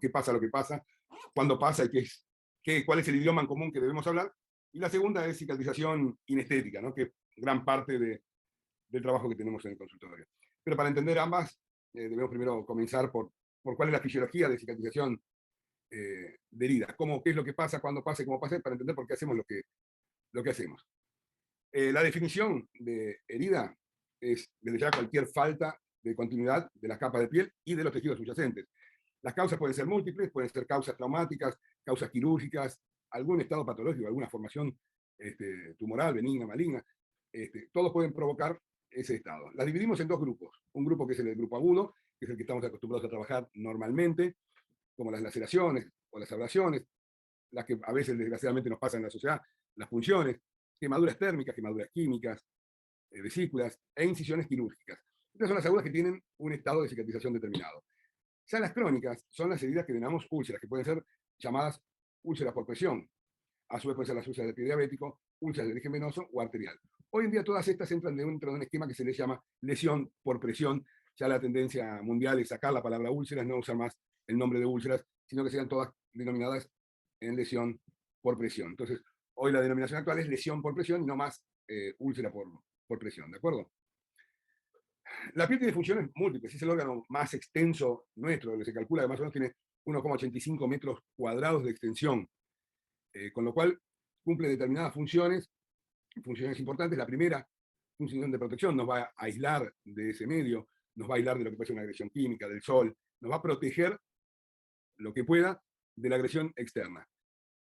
qué pasa lo que pasa, cuándo pasa y cuál es el idioma en común que debemos hablar. Y la segunda es cicatrización inestética, ¿no? Que es gran parte del trabajo que tenemos en el consultorio. Pero para entender ambas, debemos primero comenzar por cuál es la fisiología de cicatrización de heridas, qué es lo que pasa, cuándo pasa y cómo pasa, para entender por qué hacemos lo que hacemos. La definición de herida es desde ya cualquier falta de continuidad de las capas de piel y de los tejidos subyacentes. Las causas pueden ser múltiples, pueden ser causas traumáticas, causas quirúrgicas, algún estado patológico, alguna formación tumoral, benigna, maligna. Todos pueden provocar ese estado. Las dividimos en dos grupos. Un grupo que es el grupo agudo, que es el que estamos acostumbrados a trabajar normalmente, como las laceraciones o las ablaciones, las que a veces desgraciadamente nos pasan en la sociedad, las punciones, quemaduras térmicas, quemaduras químicas, vesículas e incisiones quirúrgicas. Estas son las agudas que tienen un estado de cicatrización determinado. Ya las crónicas son las heridas que denominamos úlceras, que pueden ser llamadas úlceras por presión. A su vez pueden ser las úlceras de pie diabético, úlceras de origen venoso o arterial. Hoy en día todas estas entran dentro de un esquema que se les llama lesión por presión. Ya la tendencia mundial es sacar la palabra úlceras, no usar más el nombre de úlceras, sino que sean todas denominadas en lesión por presión. Entonces, hoy la denominación actual es lesión por presión y no más úlcera por presión, ¿de acuerdo? La piel tiene funciones múltiples, es el órgano más extenso nuestro, que se calcula que más o menos tiene 1,85 metros cuadrados de extensión, con lo cual cumple determinadas funciones importantes. La primera, función de protección, nos va a aislar de ese medio, nos va a aislar de lo que puede ser una agresión química, del sol, nos va a proteger lo que pueda de la agresión externa.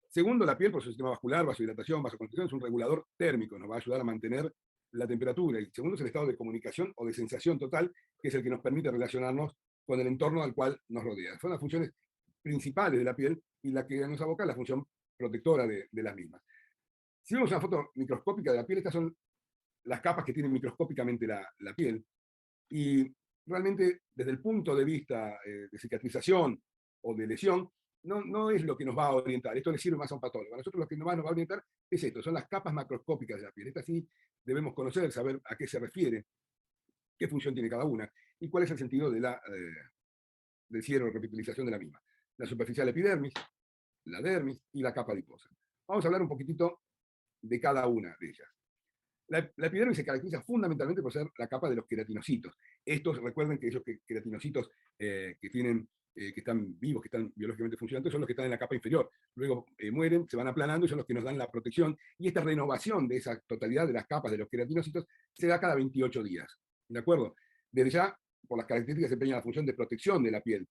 Segundo, la piel, por su sistema vascular, vasodilatación, vasoconstricción, es un regulador térmico, nos va a ayudar a mantener la temperatura. Y segundo es el estado de comunicación o de sensación total, que es el que nos permite relacionarnos con el entorno al cual nos rodea. Son las funciones principales de la piel y la que nos aboca a la función protectora de las mismas. Si vemos una foto microscópica de la piel, estas son las capas que tienen microscópicamente la piel. Y realmente, desde el punto de vista de cicatrización o de lesión, no es lo que nos va a orientar. Esto le sirve más a un patólogo. A nosotros lo que más nos va a orientar es esto, son las capas macroscópicas de la piel. Estas sí debemos conocer, saber a qué se refiere, qué función tiene cada una y cuál es el sentido del cierre o repitalización de la misma. La superficial epidermis, la dermis y la capa adiposa. Vamos a hablar un poquitito de cada una de ellas. La epidermis se caracteriza fundamentalmente por ser la capa de los queratinocitos. Estos, recuerden que esos queratinocitos que están vivos, que están biológicamente funcionantes, son los que están en la capa inferior. Luego mueren, se van aplanando y son los que nos dan la protección. Y esta renovación de esa totalidad de las capas de los queratinocitos se da cada 28 días. ¿De acuerdo? Desde ya, por las características, desempeñan la función de protección de la piel.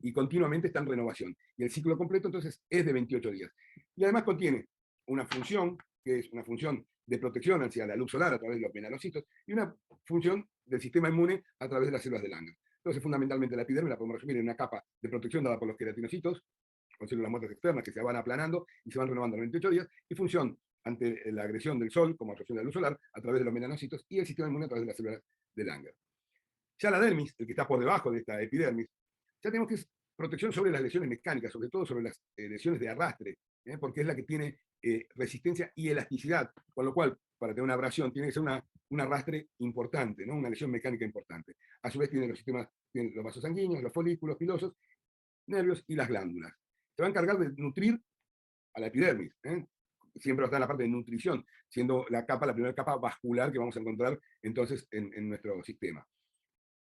Y continuamente está en renovación. Y el ciclo completo, entonces, es de 28 días. Y además contiene una función, que es una función de protección hacia la luz solar a través de los melanocitos, y una función del sistema inmune a través de las células de Langerhans. Entonces, fundamentalmente, la epidermis la podemos resumir en una capa de protección dada por los queratinocitos, con células muertas externas que se van aplanando y se van renovando en 28 días, y función ante la agresión del sol, como absorción de la luz solar, a través de los melanocitos, y el sistema inmune a través de las células de Langerhans. Ya la dermis, el que está por debajo de esta epidermis, ya tenemos que es protección sobre las lesiones mecánicas, sobre todo sobre las lesiones de arrastre, porque es la que tiene resistencia y elasticidad, con lo cual, para tener una abrasión, tiene que ser un arrastre importante, ¿no? Una lesión mecánica importante. A su vez tiene tiene los vasos sanguíneos, los folículos pilosos, nervios y las glándulas. Se va a encargar de nutrir a la epidermis, siempre va a estar en la parte de nutrición, siendo la primera capa vascular que vamos a encontrar entonces en nuestro sistema.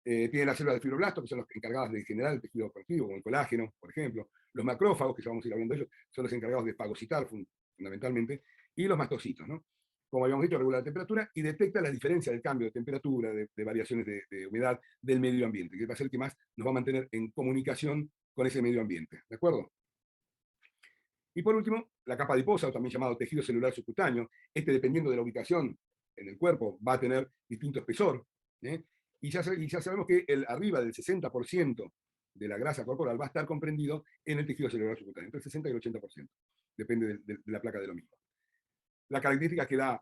Tiene las células de fibroblastos, que son las encargadas de generar el tejido conectivo, como el colágeno, por ejemplo. Los macrófagos, que ya vamos a ir hablando de ellos, son los encargados de fagocitar fundamentalmente, y los mastocitos, ¿no? Como habíamos dicho, regula la temperatura y detecta la diferencia del cambio de temperatura, de variaciones de humedad del medio ambiente, que va a ser el que más nos va a mantener en comunicación con ese medio ambiente, ¿de acuerdo? Y por último, la capa adiposa, o también llamado tejido celular subcutáneo. Dependiendo de la ubicación en el cuerpo, va a tener distinto espesor, ¿eh? Y ya sabemos que arriba del 60% de la grasa corporal va a estar comprendido en el tejido celular subcutáneo, entre el 60 y el 80%, depende de la placa de lo mismo. La característica que da,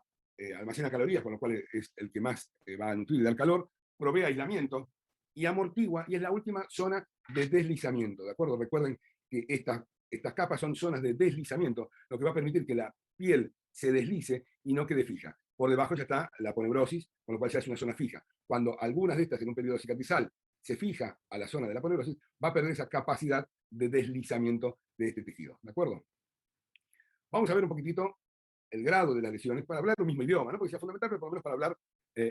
almacena calorías, con lo cual es el que más va a nutrir y dar calor, provee aislamiento y amortigua, y es la última zona de deslizamiento, ¿de acuerdo? Recuerden que estas capas son zonas de deslizamiento, lo que va a permitir que la piel se deslice y no quede fija. Por debajo ya está la poneurosis, con lo cual se hace una zona fija. Cuando algunas de estas en un periodo cicatrizal se fija a la zona de la poneurosis, va a perder esa capacidad de deslizamiento de este tejido. ¿De acuerdo? Vamos a ver un poquitito el grado de las lesiones para hablar un mismo idioma, no porque sea fundamental, pero por lo menos para hablar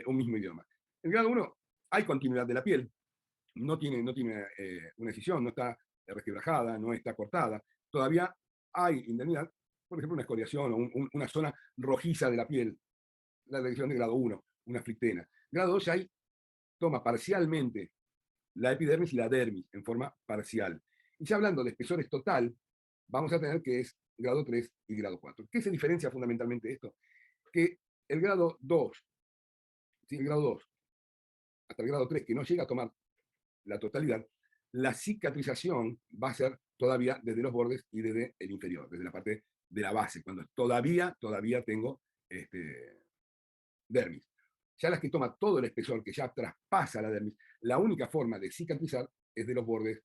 un mismo idioma. En grado 1 hay continuidad de la piel, no tiene una decisión, no está resquebrajada, no está cortada, todavía hay indemnidad, por ejemplo, una escoriación o una zona rojiza de la piel, la lesión de grado 1, una flictena. Grado 2 ya hay, toma parcialmente la epidermis y la dermis en forma parcial. Y ya hablando de espesores total, vamos a tener que es grado 3 y grado 4. ¿Qué se diferencia fundamentalmente de esto? Que el grado 2, ¿sí? El grado 2 hasta el grado 3, que no llega a tomar la totalidad, la cicatrización va a ser todavía desde los bordes y desde el inferior, desde la parte de la base, cuando todavía tengo dermis. Ya las que toma todo el espesor, que ya traspasa la dermis, la única forma de cicatrizar es de los bordes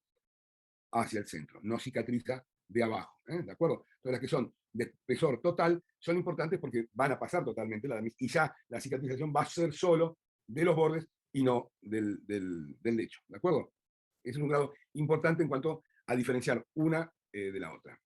hacia el centro, no cicatriza de abajo, ¿de acuerdo? Entonces las que son de espesor total son importantes porque van a pasar totalmente la dermis y ya la cicatrización va a ser solo de los bordes y no del lecho, ¿de acuerdo? Es un grado importante en cuanto a diferenciar una de la otra.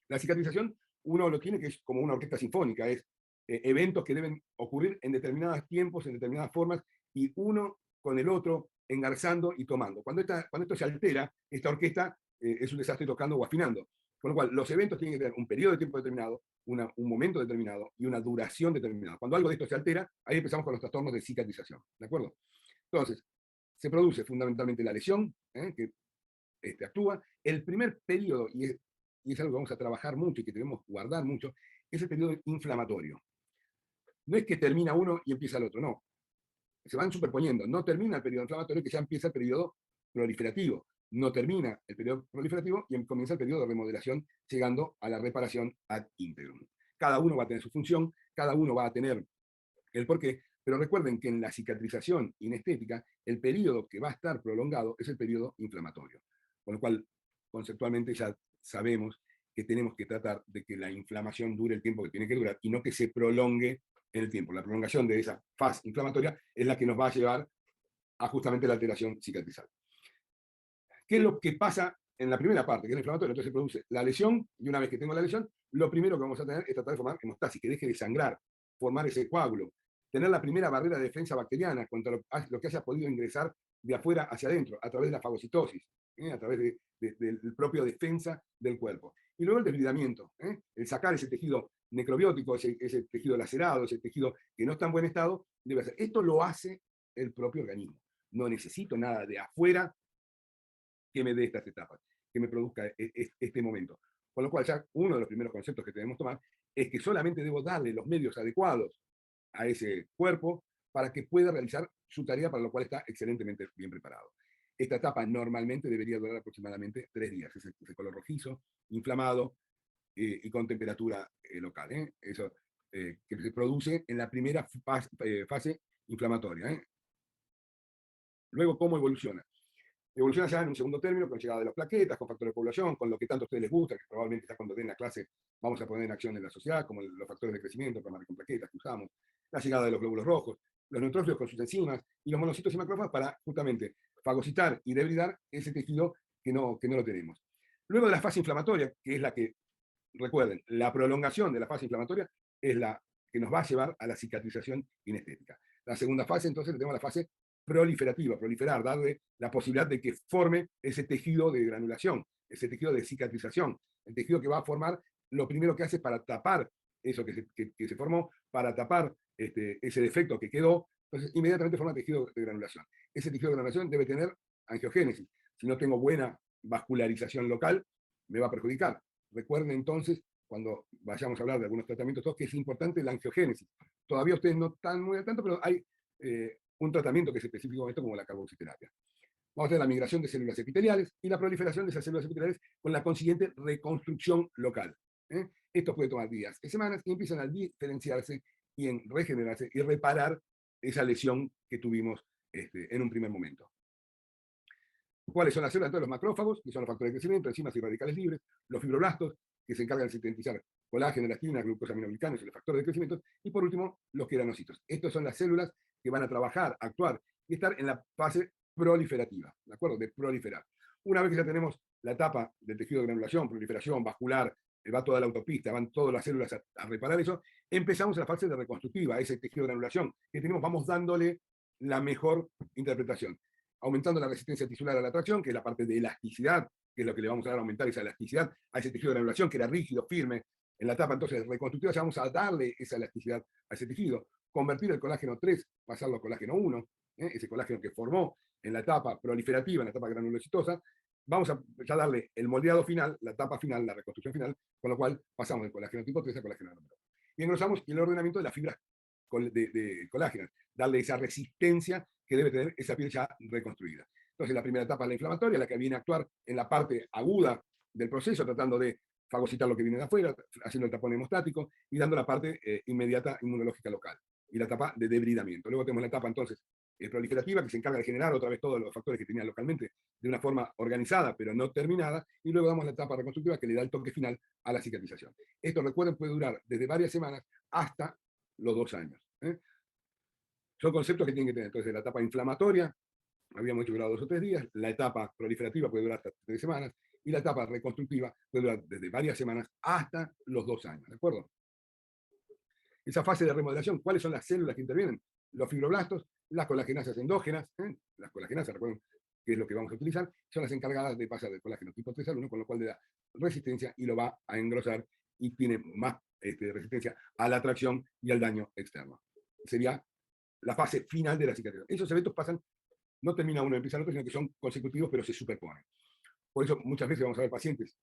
La cicatrización uno lo tiene que es como una orquesta sinfónica, es eventos que deben ocurrir en determinados tiempos, en determinadas formas, y uno con el otro engarzando y tomando. Cuando esto se altera, esta orquesta es un desastre tocando o afinando. Con lo cual, los eventos tienen que tener un periodo de tiempo determinado, un momento determinado y una duración determinada. Cuando algo de esto se altera, ahí empezamos con los trastornos de cicatrización. ¿De acuerdo? Entonces, se produce fundamentalmente la lesión, que actúa. El primer periodo, y es algo que vamos a trabajar mucho y que debemos guardar mucho, es el periodo inflamatorio. No es que termina uno y empieza el otro, no. Se van superponiendo. No termina el periodo inflamatorio, que ya empieza el periodo proliferativo. No termina el periodo proliferativo y comienza el periodo de remodelación, llegando a la reparación ad integrum. Cada uno va a tener su función, cada uno va a tener el porqué, pero recuerden que en la cicatrización inestética, el periodo que va a estar prolongado es el periodo inflamatorio. Con lo cual, conceptualmente ya sabemos que tenemos que tratar de que la inflamación dure el tiempo que tiene que durar y no que se prolongue en el tiempo. La prolongación de esa fase inflamatoria es la que nos va a llevar a justamente la alteración cicatrizal. ¿Qué es lo que pasa en la primera parte, que es el inflamatorio? Entonces se produce la lesión, y una vez que tengo la lesión, lo primero que vamos a tener es tratar de formar hemostasis, que deje de sangrar, formar ese coágulo, tener la primera barrera de defensa bacteriana contra lo que haya podido ingresar de afuera hacia adentro, a través de la fagocitosis, a través del propio defensa del cuerpo. Y luego el desbridamiento, el sacar ese tejido necrobiótico, ese tejido lacerado, ese tejido que no está en buen estado, debe hacer. Esto lo hace el propio organismo. No necesito nada de afuera que me dé estas etapas, que me produzca este momento. Con lo cual, ya uno de los primeros conceptos que debemos tomar es que solamente debo darle los medios adecuados a ese cuerpo para que pueda realizar su tarea, para lo cual está excelentemente bien preparado. Esta etapa normalmente debería durar aproximadamente 3 días. Ese color rojizo, inflamado y con temperatura local. Eso que se produce en la primera fase inflamatoria. Luego, ¿cómo evoluciona? Evoluciona ya en un segundo término con la llegada de las plaquetas, con factores de población, con lo que tanto a ustedes les gusta, que probablemente ya cuando den la clase vamos a poner en acción en la sociedad, como los factores de crecimiento, con plaquetas que usamos, la llegada de los glóbulos rojos, los neutrófilos con sus enzimas y los monocitos y macrófagos para justamente fagocitar y debridar ese tejido que no lo tenemos. Luego de la fase inflamatoria, que es la que, recuerden, la prolongación de la fase inflamatoria es la que nos va a llevar a la cicatrización inestética. La segunda fase, entonces, tenemos la fase proliferativa, proliferar, darle la posibilidad de que forme ese tejido de granulación, ese tejido de cicatrización, el tejido que va a formar, lo primero que hace para tapar eso que se formó, para tapar ese defecto que quedó, entonces inmediatamente forma tejido de granulación. Ese tejido de granulación debe tener angiogénesis. Si no tengo buena vascularización local, me va a perjudicar. Recuerden entonces, cuando vayamos a hablar de algunos tratamientos, que es importante la angiogénesis. Todavía ustedes no están muy al tanto, pero hay un tratamiento que es específico de esto, como la carboxiterapia. Vamos a tener la migración de células epiteliales y la proliferación de esas células epiteliales con la consiguiente reconstrucción local. Esto puede tomar días y semanas y empiezan a diferenciarse y en regenerarse y reparar esa lesión que tuvimos en un primer momento. ¿Cuáles son las células? Entonces, los macrófagos, que son los factores de crecimiento, enzimas y radicales libres, los fibroblastos, que se encargan de sintetizar colágeno, elastina, glucosaminoglicanos y los factores de crecimiento, y por último, los queranocitos. Estas son las células que van a trabajar, actuar y estar en la fase proliferativa, ¿de acuerdo? De proliferar. Una vez que ya tenemos la etapa del tejido de granulación, proliferación, vascular, va toda la autopista, van todas las células a reparar eso, empezamos la fase de reconstructiva, ese tejido de granulación que tenemos, vamos dándole la mejor interpretación, aumentando la resistencia tisular a la tracción, que es la parte de elasticidad, que es lo que le vamos a dar a aumentar esa elasticidad a ese tejido de granulación, que era rígido, firme. En la etapa entonces reconstructiva ya vamos a darle esa elasticidad a ese tejido, convertir el colágeno 3, pasarlo a colágeno 1, ese colágeno que formó en la etapa proliferativa, en la etapa granulocitosa, vamos a ya darle el moldeado final, la etapa final, la reconstrucción final, con lo cual pasamos del colágeno tipo 3 al colágeno número 2. Y engrosamos el ordenamiento de las fibras de colágeno, darle esa resistencia que debe tener esa piel ya reconstruida. Entonces la primera etapa es la inflamatoria, la que viene a actuar en la parte aguda del proceso, tratando de fagocitar lo que viene de afuera, haciendo el tapón hemostático y dando la parte inmediata inmunológica local. Y la etapa de debridamiento. Luego tenemos la etapa entonces proliferativa, que se encarga de generar otra vez todos los factores que tenía localmente de una forma organizada, pero no terminada, y luego damos la etapa reconstructiva que le da el toque final a la cicatrización. Esto, recuerden, puede durar desde varias semanas hasta los 2 años. Son conceptos que tienen que tener. Entonces, la etapa inflamatoria, habíamos hecho durado 2 o 3 días, la etapa proliferativa puede durar hasta 3 semanas, y la etapa reconstructiva puede durar desde varias semanas hasta los 2 años, ¿de acuerdo? Esa fase de remodelación, ¿cuáles son las células que intervienen? Los fibroblastos, las colagenasas endógenas, las colagenasas, recuerden que es lo que vamos a utilizar, son las encargadas de pasar del colágeno tipo 3 al 1, con lo cual le da resistencia y lo va a engrosar y tiene más resistencia a la tracción y al daño externo. Sería la fase final de la cicatrización. Esos eventos pasan, no termina uno y empieza el otro, sino que son consecutivos, pero se superponen. Por eso muchas veces vamos a ver pacientes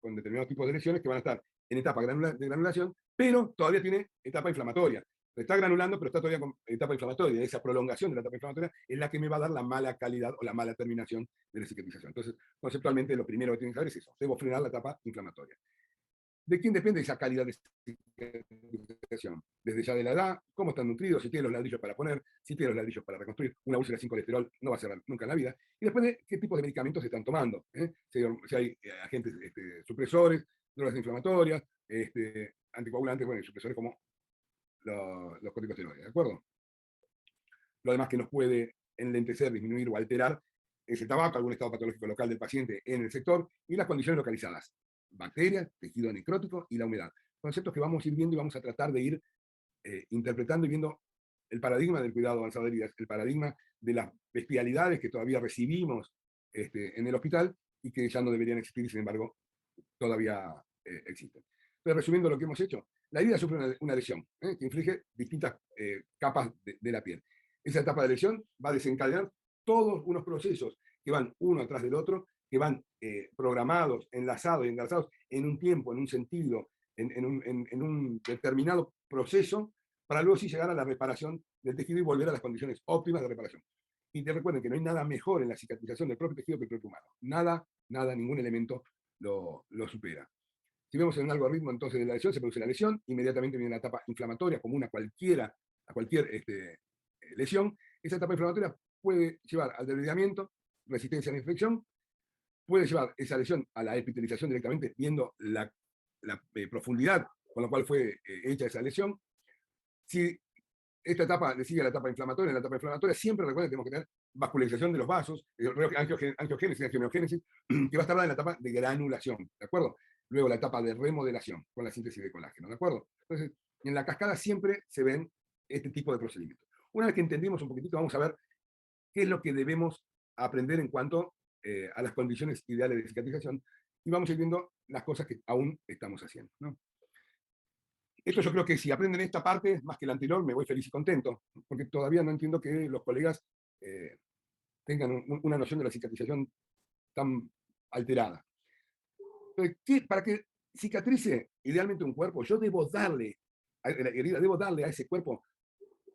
con determinados tipos de lesiones que van a estar en etapa de granulación, pero todavía tiene etapa inflamatoria. Está granulando, pero está todavía con etapa inflamatoria. Esa prolongación de la etapa inflamatoria es la que me va a dar la mala calidad o la mala terminación de la cicatrización. Entonces, conceptualmente, lo primero que tienen que saber es eso. Debo frenar la etapa inflamatoria. ¿De quién depende esa calidad de cicatrización? Desde ya de la edad, cómo están nutridos, si tiene los ladrillos para poner, si tiene los ladrillos para reconstruir. Una úlcera sin colesterol no va a cerrar nunca en la vida. Y después de qué tipo de medicamentos se están tomando. Si hay agentes supresores, drogas inflamatorias, anticoagulantes, bueno, y supresores como los corticosteroides, ¿de acuerdo? Lo demás que nos puede enlentecer, disminuir o alterar es el tabaco, algún estado patológico local del paciente en el sector y las condiciones localizadas. Bacterias, tejido necrótico y la humedad. Conceptos que vamos a ir viendo y vamos a tratar de ir interpretando y viendo el paradigma del cuidado avanzado de heridas, el paradigma de las bestialidades que todavía recibimos en el hospital y que ya no deberían existir, sin embargo, todavía existen. Pero resumiendo lo que hemos hecho, la herida sufre una lesión que inflige distintas capas de la piel. Esa etapa de lesión va a desencadenar todos unos procesos que van uno atrás del otro, que van programados, enlazados y engarzados en un tiempo, en un sentido, en un determinado proceso, para luego sí llegar a la reparación del tejido y volver a las condiciones óptimas de reparación. Y te recuerden que no hay nada mejor en la cicatrización del propio tejido que el propio humano. Nada, ningún elemento lo supera. Si vemos en un algoritmo entonces de la lesión, se produce la lesión, inmediatamente viene la etapa inflamatoria común a cualquier lesión. Esa etapa inflamatoria puede llevar al debridamiento, resistencia a la infección, puede llevar esa lesión a la epitelización directamente, viendo la profundidad con la cual fue hecha esa lesión. Si esta etapa le sigue a la etapa inflamatoria, en la etapa inflamatoria siempre recuerden que tenemos que tener vascularización de los vasos, angiogénesis, angioneogénesis, que va a estar en la etapa de granulación, ¿de acuerdo? Luego la etapa de remodelación, con la síntesis de colágeno, ¿de acuerdo? Entonces, en la cascada siempre se ven este tipo de procedimientos. Una vez que entendimos un poquitito, vamos a ver qué es lo que debemos aprender en cuanto a las condiciones ideales de cicatrización, y vamos a ir viendo las cosas que aún estamos haciendo, ¿no? Esto yo creo que si aprenden esta parte, más que la anterior, me voy feliz y contento, porque todavía no entiendo que los colegas tengan una noción de la cicatrización tan alterada. Entonces, para que cicatrice idealmente un cuerpo, yo debo darle a ese cuerpo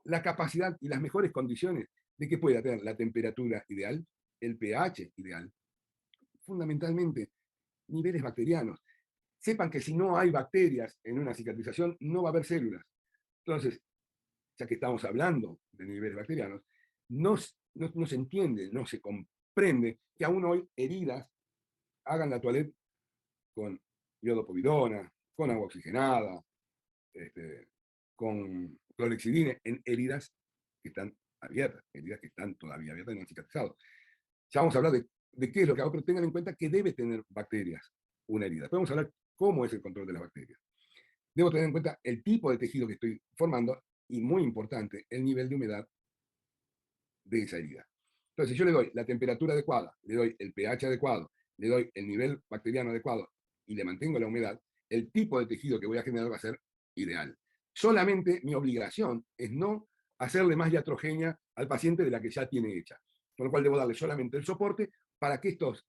la capacidad y las mejores condiciones de que pueda tener la temperatura ideal, el pH ideal, fundamentalmente niveles bacterianos. Sepan que si no hay bacterias en una cicatrización, no va a haber células. Entonces, ya que estamos hablando de niveles bacterianos, no se entiende, no se comprende que aún hoy heridas hagan la toilette con iodopovidona, con agua oxigenada, con clorhexidina en heridas que están abiertas, heridas que están todavía abiertas y no han cicatrizado. Ya vamos a hablar de qué es lo que hago, pero tengan en cuenta que debe tener bacterias una herida. Podemos hablar cómo es el control de las bacterias. Debo tener en cuenta el tipo de tejido que estoy formando y, muy importante, el nivel de humedad de esa herida. Entonces, si yo le doy la temperatura adecuada, le doy el pH adecuado, le doy el nivel bacteriano adecuado y le mantengo la humedad, el tipo de tejido que voy a generar va a ser ideal. Solamente mi obligación es no hacerle más iatrogenia al paciente de la que ya tiene hecha. Con lo cual debo darle solamente el soporte para que estos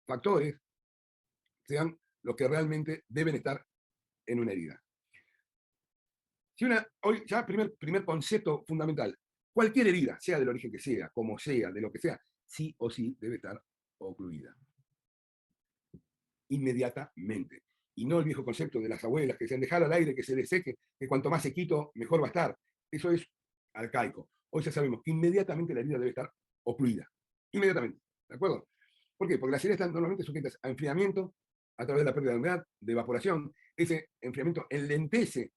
factores sean los que realmente deben estar en una herida. Si hoy ya primer concepto fundamental, cualquier herida, sea del origen que sea, como sea, de lo que sea, sí o sí debe estar ocluida. Inmediatamente. Y no el viejo concepto de las abuelas que se han dejado al aire, que se deseque, que cuanto más sequito, mejor va a estar. Eso es arcaico. Hoy ya sabemos que inmediatamente la herida debe estar ocluida. Inmediatamente. ¿De acuerdo? ¿Por qué? Porque las heridas están normalmente sujetas a enfriamiento a través de la pérdida de humedad, de evaporación. Ese enfriamiento enlentece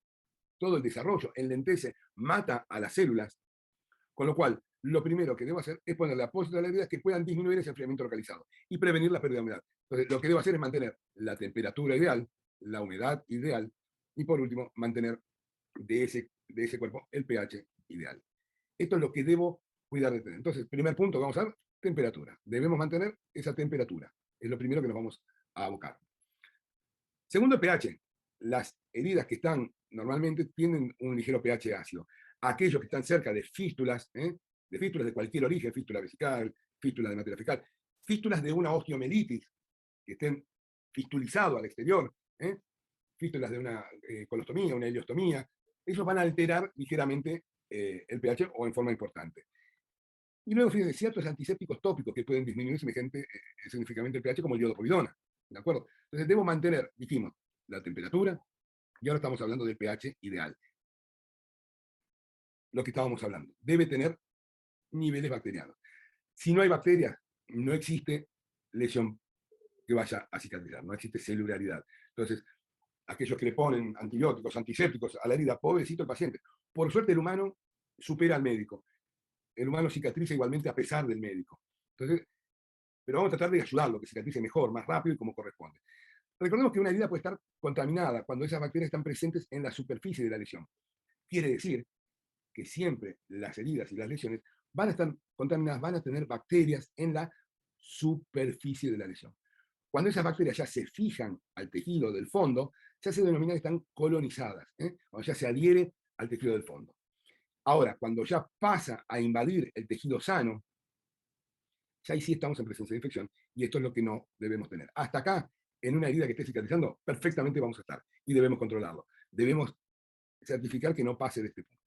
todo el desarrollo, enlentece, mata a las células, con lo cual lo primero que debo hacer es ponerle apósitos a las heridas que puedan disminuir ese enfriamiento localizado y prevenir la pérdida de humedad. Entonces, lo que debo hacer es mantener la temperatura ideal, la humedad ideal y, por último, mantener de ese cuerpo el pH ideal. Esto es lo que debo cuidar de tener. Entonces, primer punto, vamos a ver, temperatura. Debemos mantener esa temperatura. Es lo primero que nos vamos a abocar. Segundo, el pH. Las heridas que están normalmente tienen un ligero pH ácido. Aquellos que están cerca de fístulas de cualquier origen, fístula vesical, fístula de materia fecal, fístulas de una osteomelitis, que estén fistulizados al exterior, fístulas de una colostomía, una heliostomía, esos van a alterar ligeramente el pH o en forma importante. Y luego, fíjense, ciertos antisépticos tópicos que pueden disminuir significativamente el pH, como el iodopovidona. ¿De acuerdo? Entonces, debo mantener, dijimos, la temperatura, y ahora estamos hablando del pH ideal. Lo que estábamos hablando. Debe tener niveles bacterianos. Si no hay bacterias, no existe lesión que vaya a cicatrizar, no existe celularidad. Entonces, aquellos que le ponen antibióticos, antisépticos a la herida, pobrecito el paciente. Por suerte, el humano supera al médico. El humano cicatriza igualmente a pesar del médico. Entonces, pero vamos a tratar de ayudarlo, que cicatrice mejor, más rápido y como corresponde. Recordemos que una herida puede estar contaminada cuando esas bacterias están presentes en la superficie de la lesión. Quiere decir que siempre las heridas y las lesiones van a estar contaminadas, van a tener bacterias en la superficie de la lesión. Cuando esas bacterias ya se fijan al tejido del fondo, ya se denomina que están colonizadas, cuando ya se adhiere al tejido del fondo. Ahora, cuando ya pasa a invadir el tejido sano, ya ahí sí estamos en presencia de infección y esto es lo que no debemos tener. Hasta acá, en una herida que esté cicatrizando, perfectamente vamos a estar y debemos controlarlo. Debemos certificar que no pase de este punto.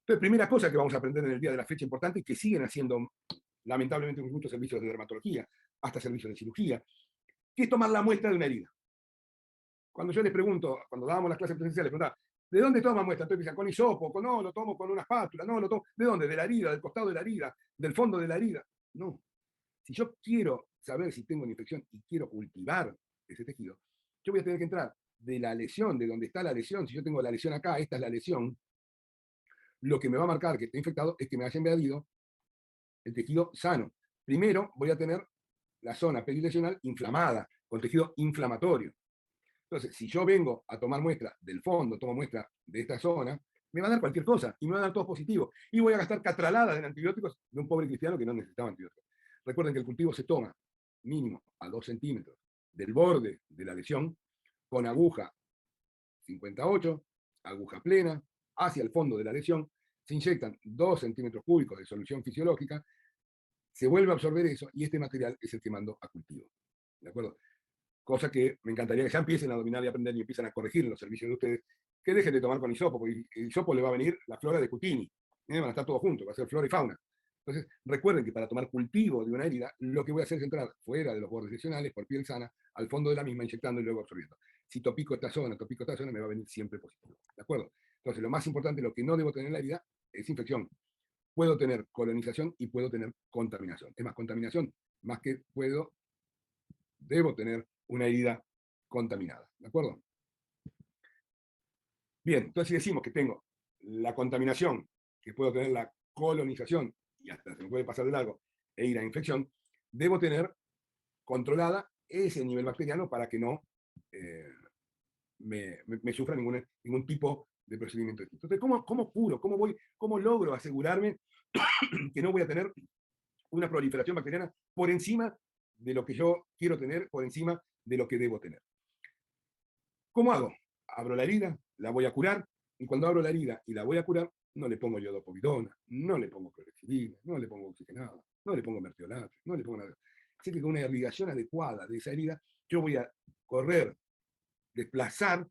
Entonces, primera cosa que vamos a aprender en el día de la fecha importante y que siguen haciendo lamentablemente muchos servicios de dermatología, hasta servicios de cirugía, que es tomar la muestra de una herida. Cuando yo les pregunto, cuando dábamos las clases presenciales, les preguntaba, ¿de dónde toman muestra? Entonces dicen, con hisopo, no, lo tomo con una espátula, no, lo tomo, ¿de dónde? De la herida, del costado de la herida, del fondo de la herida. No. Si yo quiero saber si tengo una infección y quiero cultivar ese tejido, yo voy a tener que entrar de la lesión, de donde está la lesión. Si yo tengo la lesión acá, esta es la lesión, lo que me va a marcar que esté infectado es que me haya invadido el tejido sano. Primero voy a tener la zona perilesional inflamada, con tejido inflamatorio. Entonces, si yo vengo a tomar muestra del fondo, tomo muestra de esta zona, me va a dar cualquier cosa y me va a dar todo positivo. Y voy a gastar catraladas de antibióticos de un pobre cristiano que no necesitaba antibióticos. Recuerden que el cultivo se toma mínimo a 2 centímetros del borde de la lesión, con aguja 58, aguja plena, hacia el fondo de la lesión, se inyectan 2 centímetros cúbicos de solución fisiológica, se vuelve a absorber eso y este material es el que mando a cultivo. ¿De acuerdo? Cosa que me encantaría que ya empiecen a dominar y aprender y empiezan a corregir en los servicios de ustedes, que dejen de tomar con hisopo, porque el hisopo le va a venir la flora de Cutini, van a estar todos juntos, va a ser flora y fauna. Entonces, recuerden que para tomar cultivo de una herida, lo que voy a hacer es entrar fuera de los bordes lesionales, por piel sana, al fondo de la misma, inyectando y luego absorbiendo. Si topico esta zona, me va a venir siempre positivo. ¿De acuerdo? Entonces, lo más importante, lo que no debo tener en la herida, es infección. Puedo tener colonización y puedo tener contaminación. Es más, contaminación, más que debo tener una herida contaminada. ¿De acuerdo? Bien, entonces si decimos que tengo la contaminación, que puedo tener la colonización, y hasta se me puede pasar de largo, e ir a infección, debo tener controlada ese nivel bacteriano para que no me sufra ningún tipo de procedimiento. Entonces, ¿cómo curo? ¿Cómo logro asegurarme que no voy a tener una proliferación bacteriana por encima de lo que yo quiero tener, por encima de lo que debo tener? ¿Cómo hago? Abro la herida, la voy a curar, y cuando abro la herida y la voy a curar, no le pongo iodopovidona, no le pongo clorexidina, no le pongo oxigenado, no le pongo mertiolate, no le pongo nada. Así que con una irrigación adecuada de esa herida, yo voy a correr, desplazar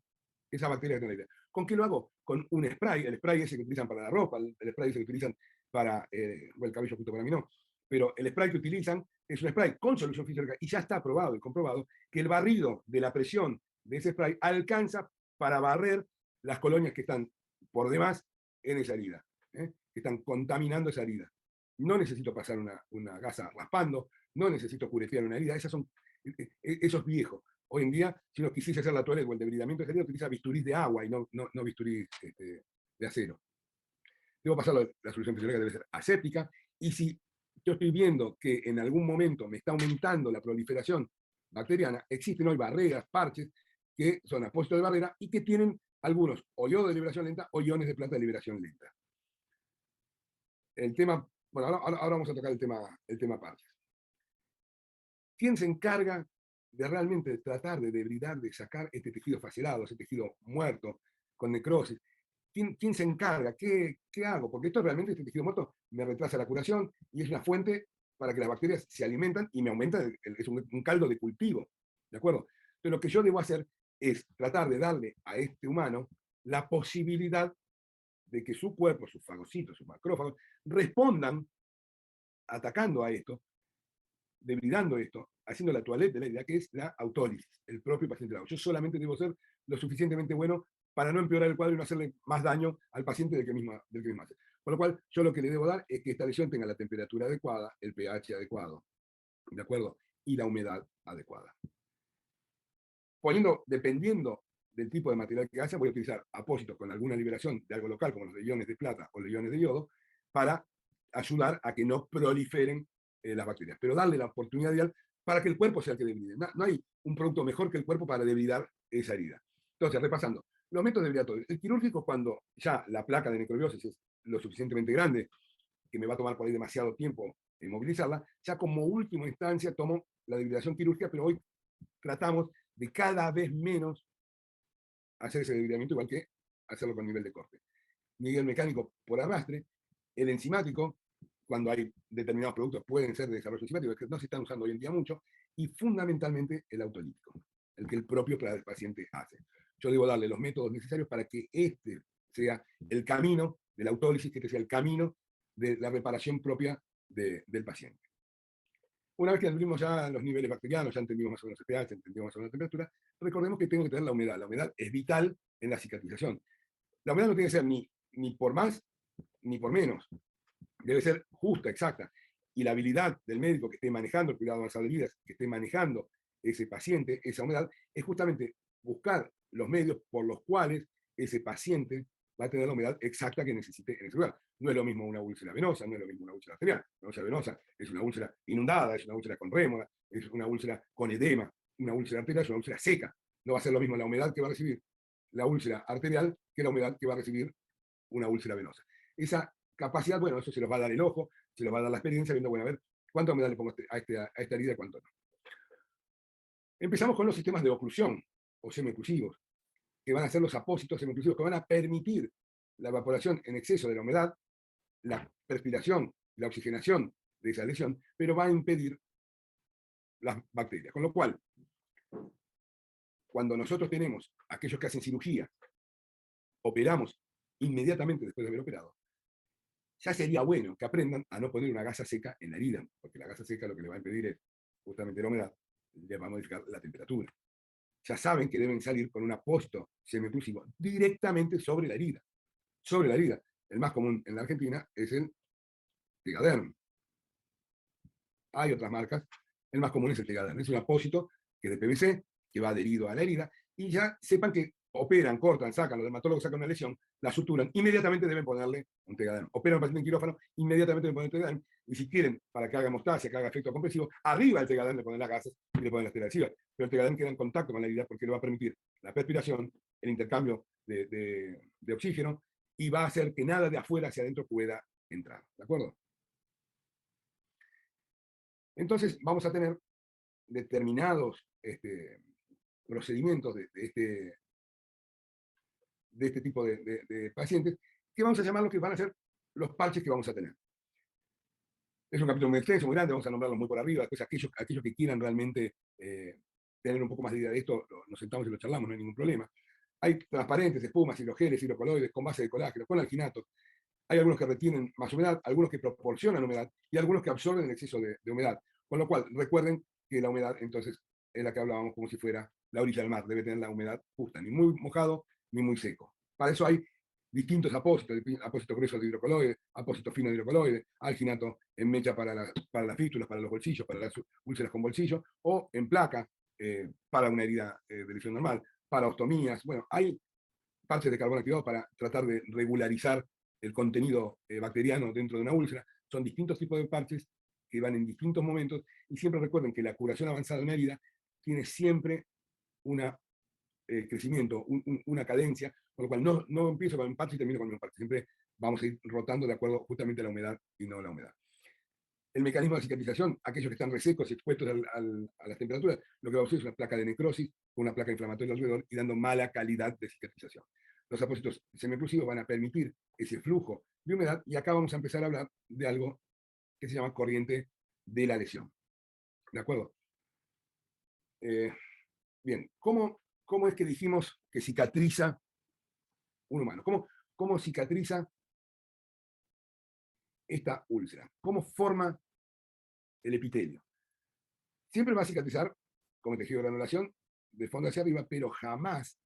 esa bacteria que está en la herida. ¿Con qué lo hago? Con un spray, el spray ese que utilizan para la ropa, el spray ese que utilizan para el cabello, justo para mí no, pero el spray que utilizan es un spray con solución fisiológica y ya está probado y comprobado que el barrido de la presión de ese spray alcanza para barrer las colonias que están por demás en esa herida, que están contaminando esa herida. No necesito pasar una gasa raspando, no necesito curetear una herida, eso es viejo. Hoy en día, si uno quisiese hacer la toaleta o el debridamiento de esa herida, utiliza bisturí de agua y no bisturí de acero. Debo pasar la solución fisiológica, debe ser aséptica, y si yo estoy viendo que en algún momento me está aumentando la proliferación bacteriana, existen hoy barreras, parches, que son apósitos de barrera y que tienen algunos o yodo de liberación lenta o iones de plata de liberación lenta. El tema, bueno, ahora vamos a tocar el tema parches. ¿Quién se encarga de realmente tratar de debridar, de sacar este tejido facerado, ese tejido muerto, con necrosis? ¿Quién se encarga? ¿Qué hago? Porque esto realmente, este tejido muerto, me retrasa la curación y es una fuente para que las bacterias se alimentan y me aumenta, es un caldo de cultivo. ¿De acuerdo? Entonces, lo que yo debo hacer es tratar de darle a este humano la posibilidad de que su cuerpo, sus fagocitos, sus macrófagos, respondan atacando a esto, debridando esto, haciendo la toilette de la herida, que es la autólisis, el propio paciente. Yo solamente debo ser lo suficientemente bueno para no empeorar el cuadro y no hacerle más daño al paciente del que mismo hace. Por lo cual, yo lo que le debo dar es que esta lesión tenga la temperatura adecuada, el pH adecuado, ¿de acuerdo? Y la humedad adecuada. Dependiendo del tipo de material que haya, voy a utilizar apósitos con alguna liberación de algo local, como los de iones de plata o los iones de yodo, para ayudar a que no proliferen las bacterias. Pero darle la oportunidad ideal para que el cuerpo sea el que debride. No hay un producto mejor que el cuerpo para debridar esa herida. Entonces, repasando, los métodos debridatorios. El quirúrgico, cuando ya la placa de necrobiosis es lo suficientemente grande, que me va a tomar por ahí demasiado tiempo inmovilizarla, ya como última instancia tomo la debridación quirúrgica, pero hoy tratamos de cada vez menos hacer ese debridamiento, igual que hacerlo con nivel de corte. Nivel mecánico por arrastre, el enzimático, cuando hay determinados productos pueden ser de desarrollo enzimático, que no se están usando hoy en día mucho, y fundamentalmente el autolítico, el que el propio paciente hace. Yo debo darle los métodos necesarios para que este sea el camino de la autólisis, que este sea el camino de la reparación propia del paciente. Una vez que entendimos ya los niveles bacterianos, ya entendimos más o menos el pH, entendimos más o menos la temperatura, recordemos que tengo que tener la humedad. La humedad es vital en la cicatrización. La humedad no tiene que ser ni por más ni por menos. Debe ser justa, exacta. Y la habilidad del médico que esté manejando el cuidado avanzado de vidas, que esté manejando ese paciente, esa humedad, es justamente buscar los medios por los cuales ese paciente va a tener la humedad exacta que necesite en ese lugar. No es lo mismo una úlcera venosa, no es lo mismo una úlcera arterial. Una úlcera venosa es una úlcera inundada, es una úlcera con rémora, es una úlcera con edema. Una úlcera arterial es una úlcera seca. No va a ser lo mismo la humedad que va a recibir la úlcera arterial que la humedad que va a recibir una úlcera venosa. Esa capacidad, bueno, eso se los va a dar el ojo, se los va a dar la experiencia, viendo, bueno, a ver, cuánta humedad le pongo a esta herida y cuánto no. Empezamos con los sistemas de oclusión, o semioclusivos, que van a ser los apósitos semioclusivos, que van a permitir la evaporación en exceso de la humedad, la perspiración, la oxigenación de esa lesión, pero va a impedir las bacterias. Con lo cual, cuando nosotros tenemos aquellos que hacen cirugía, operamos inmediatamente después de haber operado, ya sería bueno que aprendan a no poner una gasa seca en la herida, porque la gasa seca lo que le va a impedir es justamente la humedad, le va a modificar la temperatura. Ya saben que deben salir con un apósito semioclusivo directamente sobre la herida. Sobre la herida. El más común en la Argentina es el Tegaderm. Hay otras marcas. El más común es el Tegaderm. Es un apósito que es de PVC, que va adherido a la herida, y ya sepan que operan, cortan, sacan, los dermatólogos sacan una lesión, la suturan, inmediatamente deben ponerle un Tegaderm. Operan al paciente en quirófano, inmediatamente deben poner Tegaderm, y si quieren, para que haga hemostasia, que haga efecto compresivo, arriba del Tegaderm le ponen las gasas y le ponen la esteroidecida. Pero el Tegaderm queda en contacto con la herida porque le va a permitir la perspiración, el intercambio de oxígeno, y va a hacer que nada de afuera hacia adentro pueda entrar. ¿De acuerdo? Entonces vamos a tener determinados procedimientos de este tipo de pacientes, que vamos a llamar lo que van a ser los parches que vamos a tener. Es un capítulo muy extenso, muy grande, vamos a nombrarlos muy por arriba. Después aquellos que quieran realmente tener un poco más de idea de esto, nos sentamos y lo charlamos, no hay ningún problema. Hay transparentes, espumas, hidrogeles, hidrocoloides, con base de colágeno, con alginato. Hay algunos que retienen más humedad, algunos que proporcionan humedad y algunos que absorben el exceso de humedad. Con lo cual, recuerden que la humedad, entonces, es la que hablábamos como si fuera la orilla del mar. Debe tener la humedad justa, ni muy mojado, ni muy seco. Para eso hay distintos apósitos, apósito grueso de hidrocoloide, apósito fino de hidrocoloide, alginato en mecha para las fístulas, para los bolsillos, para las úlceras con bolsillo, o en placa para una herida de lesión normal, para ostomías. Bueno, hay parches de carbono activado para tratar de regularizar el contenido bacteriano dentro de una úlcera. Son distintos tipos de parches que van en distintos momentos, y siempre recuerden que la curación avanzada de una herida tiene siempre un crecimiento, una cadencia, con lo cual no empiezo con un parche y termino con un parche. Siempre vamos a ir rotando de acuerdo justamente a la humedad y no a la humedad. El mecanismo de cicatrización, aquellos que están resecos y expuestos a las temperaturas, lo que va a hacer es una placa de necrosis con una placa inflamatoria alrededor y dando mala calidad de cicatrización. Los apósitos semioclusivos van a permitir ese flujo de humedad, y acá vamos a empezar a hablar de algo que se llama corriente de la lesión. ¿De acuerdo? Bien, ¿cómo es que dijimos que cicatriza un humano? ¿Cómo cicatriza esta úlcera? ¿Cómo forma el epitelio? Siempre va a cicatrizar como tejido de granulación de fondo hacia arriba, pero jamás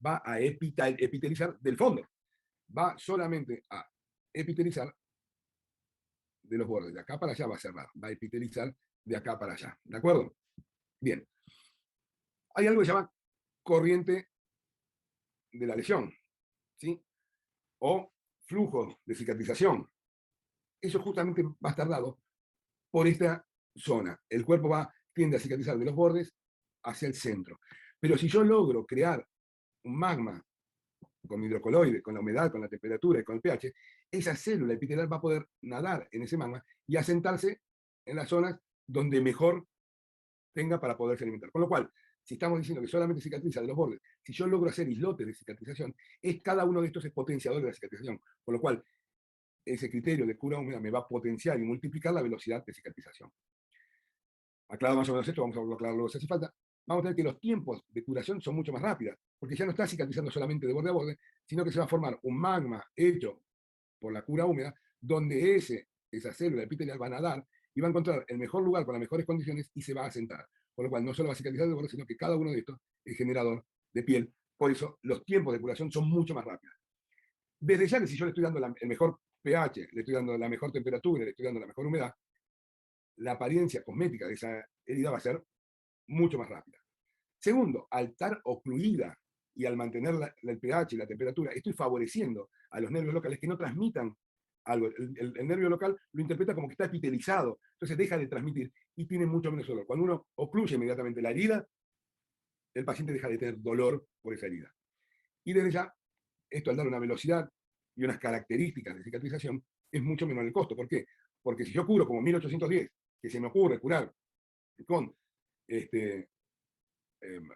va a epitelizar del fondo. Va solamente a epitelizar de los bordes. De acá para allá va a cerrar. Va a epitelizar de acá para allá. ¿De acuerdo? Bien. Hay algo que se llama corriente de la lesión, ¿sí? O flujo de cicatrización. Eso justamente va a estar dado por esta zona. El cuerpo tiende a cicatrizar de los bordes hacia el centro. Pero si yo logro crear un magma con hidrocoloide, con la humedad, con la temperatura y con el pH, esa célula epitelar va a poder nadar en ese magma y asentarse en las zonas donde mejor tenga para poderse alimentar. Con lo cual, si estamos diciendo que solamente cicatriza de los bordes, si yo logro hacer islotes de cicatrización, cada uno de estos es potenciador de la cicatrización. Con lo cual, ese criterio de cura húmeda me va a potenciar y multiplicar la velocidad de cicatrización. Aclarado más o menos esto, vamos a aclararlo si hace falta. Vamos a tener que los tiempos de curación son mucho más rápidos, porque ya no está cicatrizando solamente de borde a borde, sino que se va a formar un magma hecho por la cura húmeda, donde esa célula epitelial va a nadar y va a encontrar el mejor lugar con las mejores condiciones y se va a asentar. Con lo cual no solo va a cicatrizar de borde, sino que cada uno de estos es generador de piel. Por eso los tiempos de curación son mucho más rápidos. Desde ya que si yo le estoy dando el mejor pH, le estoy dando la mejor temperatura, le estoy dando la mejor humedad, la apariencia cosmética de esa herida va a ser mucho más rápida. Segundo, al estar ocluida y al mantener el pH y la temperatura, estoy favoreciendo a los nervios locales que no transmitan algo. El nervio local lo interpreta como que está epitelizado, entonces deja de transmitir y tiene mucho menos dolor. Cuando uno ocluye inmediatamente la herida, el paciente deja de tener dolor por esa herida. Y desde ya, esto al dar una velocidad y unas características de cicatrización, es mucho menor el costo. ¿Por qué? Porque si yo curo como 1810, que se me ocurre curar con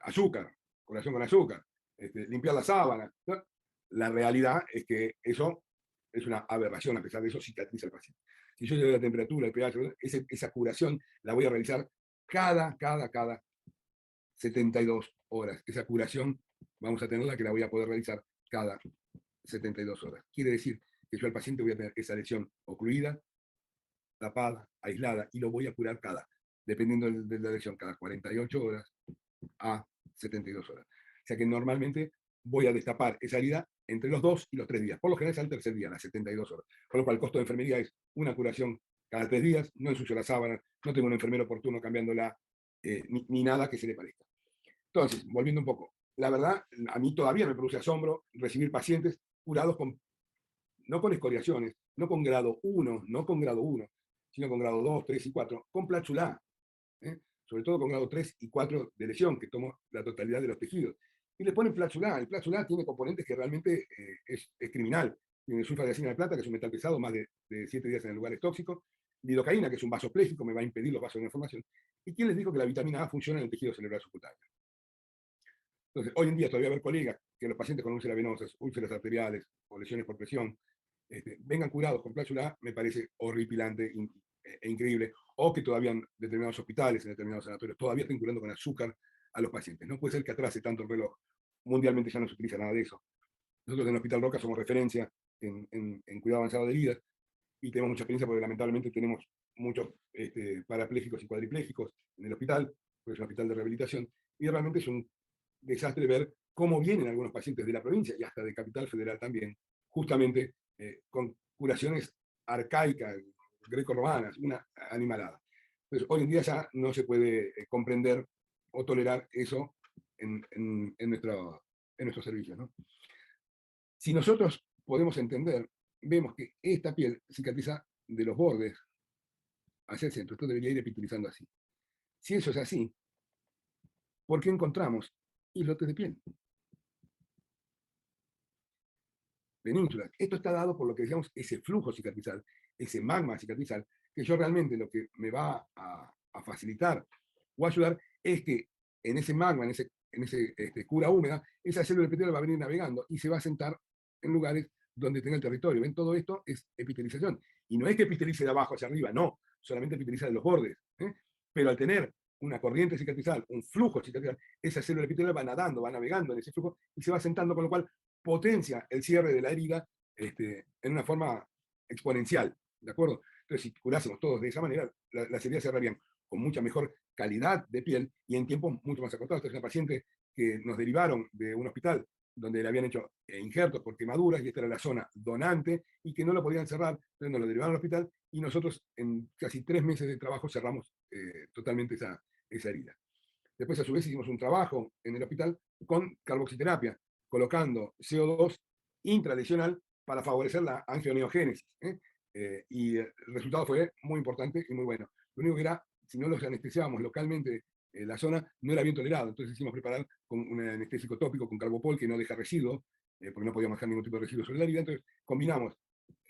azúcar, curación con azúcar, limpiar la sábana, ¿no? La realidad es que eso es una aberración, a pesar de eso cicatriza el paciente. Si yo le doy la temperatura, el pH, esa curación la voy a realizar cada 72 horas. Esa curación vamos a tenerla que la voy a poder realizar cada 72 horas. Quiere decir que yo al paciente voy a tener esa lesión ocluida, tapada, aislada, y lo voy a curar dependiendo de la lesión, cada 48 horas a 72 horas. O sea que normalmente voy a destapar esa herida entre los 2 y los 3 días. Por lo general es al tercer día, las 72 horas. Con lo cual el costo de enfermería es una curación cada 3 días, no ensucio la sábana, no tengo un enfermero oportuno cambiándola, ni nada que se le parezca. Entonces, volviendo un poco, la verdad, a mí todavía me produce asombro recibir pacientes curados no con escoriaciones, no con grado 1, no con grado 1, sino con grado 2, 3 y 4, con Platzulá, ¿eh? Sobre todo con grado 3 y 4 de lesión, que tomó la totalidad de los tejidos. Y le ponen Platzulá. El Platzulá tiene componentes que realmente es criminal. Tiene sulfadiazina de plata, que es un metal pesado, más de 7 días en el lugar es tóxico. Lidocaína, que es un vasopléjico, me va a impedir los vasos de formación. ¿Y quién les dijo que la vitamina A funciona en el tejido cerebral subcutáneo? Entonces, hoy en día todavía ver colegas que los pacientes con úlceras venosas, úlceras arteriales o lesiones por presión vengan curados con Platzulá me parece horripilante e increíble. O que todavía en determinados hospitales, en determinados sanatorios, todavía estén curando con azúcar a los pacientes. No puede ser que atrase tanto el reloj. Mundialmente ya no se utiliza nada de eso. Nosotros en el Hospital Roca somos referencia en cuidado avanzado de heridas y tenemos mucha experiencia porque lamentablemente tenemos muchos parapléjicos y cuadripléjicos en el hospital, porque es un hospital de rehabilitación, y realmente es un desastre ver cómo vienen algunos pacientes de la provincia y hasta de Capital Federal también, justamente con curaciones arcaicas, greco-romanas, una animalada. Entonces, hoy en día ya no se puede comprender o tolerar eso en nuestros servicios, ¿no? Si nosotros podemos entender, vemos que esta piel cicatriza de los bordes hacia el centro. Esto debería ir epitelizando así. Si eso es así, ¿por qué encontramos islotes de piel? Penínsulas. Esto está dado por lo que decíamos, ese flujo cicatrizal, ese magma cicatrizal, que yo realmente lo que me va a facilitar o ayudar es que en ese magma, en ese cura húmeda, esa célula epitelial va a venir navegando y se va a sentar en lugares donde tenga el territorio. ¿Ven? Todo esto es epitelización. Y no es que epitelice de abajo hacia arriba, no, solamente epiteliza de los bordes. Pero al tener una corriente cicatrizal, un flujo cicatrizal, esa célula epitelial va nadando, va navegando en ese flujo y se va sentando, con lo cual potencia el cierre de la herida en una forma exponencial, ¿de acuerdo? Entonces, si curásemos todos de esa manera, las heridas cerrarían con mucha mejor calidad de piel y en tiempos mucho más acortados. Esta es una paciente que nos derivaron de un hospital donde le habían hecho injertos por quemaduras y esta era la zona donante y que no lo podían cerrar, entonces nos lo derivaron al hospital y nosotros en casi 3 meses de trabajo cerramos totalmente esa herida. Después, a su vez, hicimos un trabajo en el hospital con carboxiterapia, colocando CO2 intralesional para favorecer la angioneogénesis. Y el resultado fue muy importante y muy bueno. Lo único que era, si no los anestesiábamos localmente la zona, no era bien tolerado. Entonces hicimos preparar con un anestésico tópico con carbopol que no deja residuo, porque no podíamos dejar ningún tipo de residuo sobre la herida. Entonces combinamos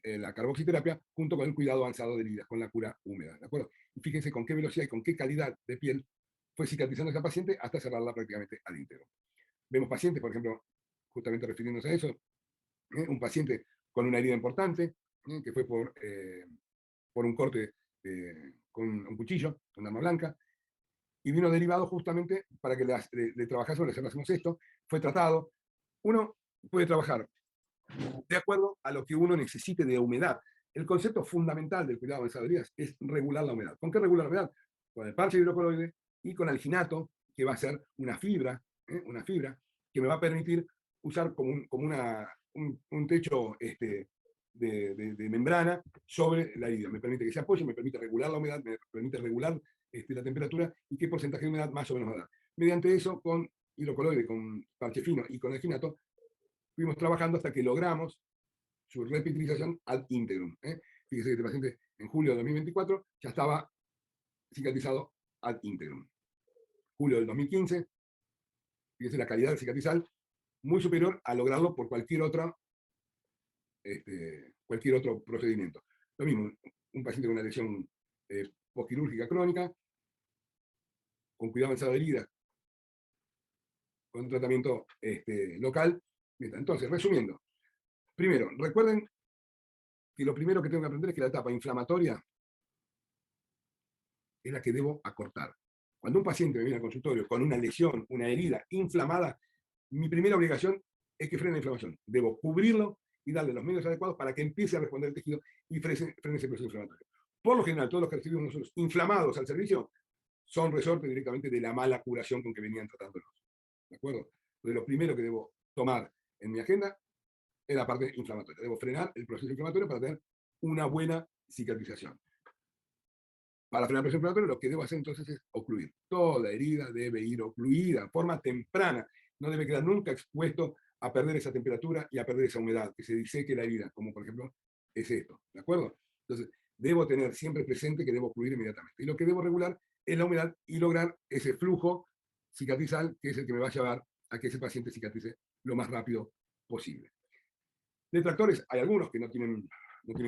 la carboxiterapia junto con el cuidado avanzado de heridas, con la cura húmeda. ¿De acuerdo? Y fíjense con qué velocidad y con qué calidad de piel fue cicatrizando a esa paciente hasta cerrarla prácticamente al íntegro. Vemos pacientes, por ejemplo, justamente refiriéndose a eso, un paciente con una herida importante, que fue por un corte con un cuchillo, con arma blanca, y vino derivado justamente para que le trabajásemos, le cerrásemos esto, fue tratado. Uno puede trabajar de acuerdo a lo que uno necesite de humedad. El concepto fundamental del cuidado avanzado de heridas es regular la humedad. ¿Con qué regular la humedad? Con el parche hidrocoloide y con alginato, que va a ser una fibra que me va a permitir usar como un techo de membrana sobre la herida. Me permite que se apoye, me permite regular la humedad, me permite regular la temperatura y qué porcentaje de humedad más o menos va a dar. Mediante eso, con hidrocoloide, con parche fino y con alginato, fuimos trabajando hasta que logramos su repitilización ad integrum. Fíjese que este paciente en julio de 2024 ya estaba cicatrizado ad integrum. Julio del 2015, fíjese la calidad cicatrizal muy superior a lograrlo por cualquier otro procedimiento. Lo mismo, un paciente con una lesión postquirúrgica crónica, con cuidado avanzado de herida, con un tratamiento local. Entonces, resumiendo, primero, recuerden que lo primero que tengo que aprender es que la etapa inflamatoria es la que debo acortar. Cuando un paciente me viene al consultorio con una lesión, una herida inflamada, mi primera obligación es que frene la inflamación. Debo cubrirlo y darle los medios adecuados para que empiece a responder el tejido y frene ese proceso inflamatorio. Por lo general, todos los que recibimos nosotros inflamados al servicio son resorte directamente de la mala curación con que venían tratándolos. ¿De acuerdo? Entonces, lo primero que debo tomar en mi agenda es la parte inflamatoria. Debo frenar el proceso inflamatorio para tener una buena cicatrización. Para frenar el proceso inflamatorio, lo que debo hacer entonces es ocluir. Toda herida debe ir ocluida en forma temprana. no debe quedar nunca expuesto a perder esa temperatura y a perder esa humedad, que se diseque la herida, como por ejemplo es esto, ¿de acuerdo? Entonces, debo tener siempre presente que debo fluir inmediatamente. Y lo que debo regular es la humedad y lograr ese flujo cicatrizal que es el que me va a llevar a que ese paciente cicatrice lo más rápido posible. Detractores, hay algunos que no tienen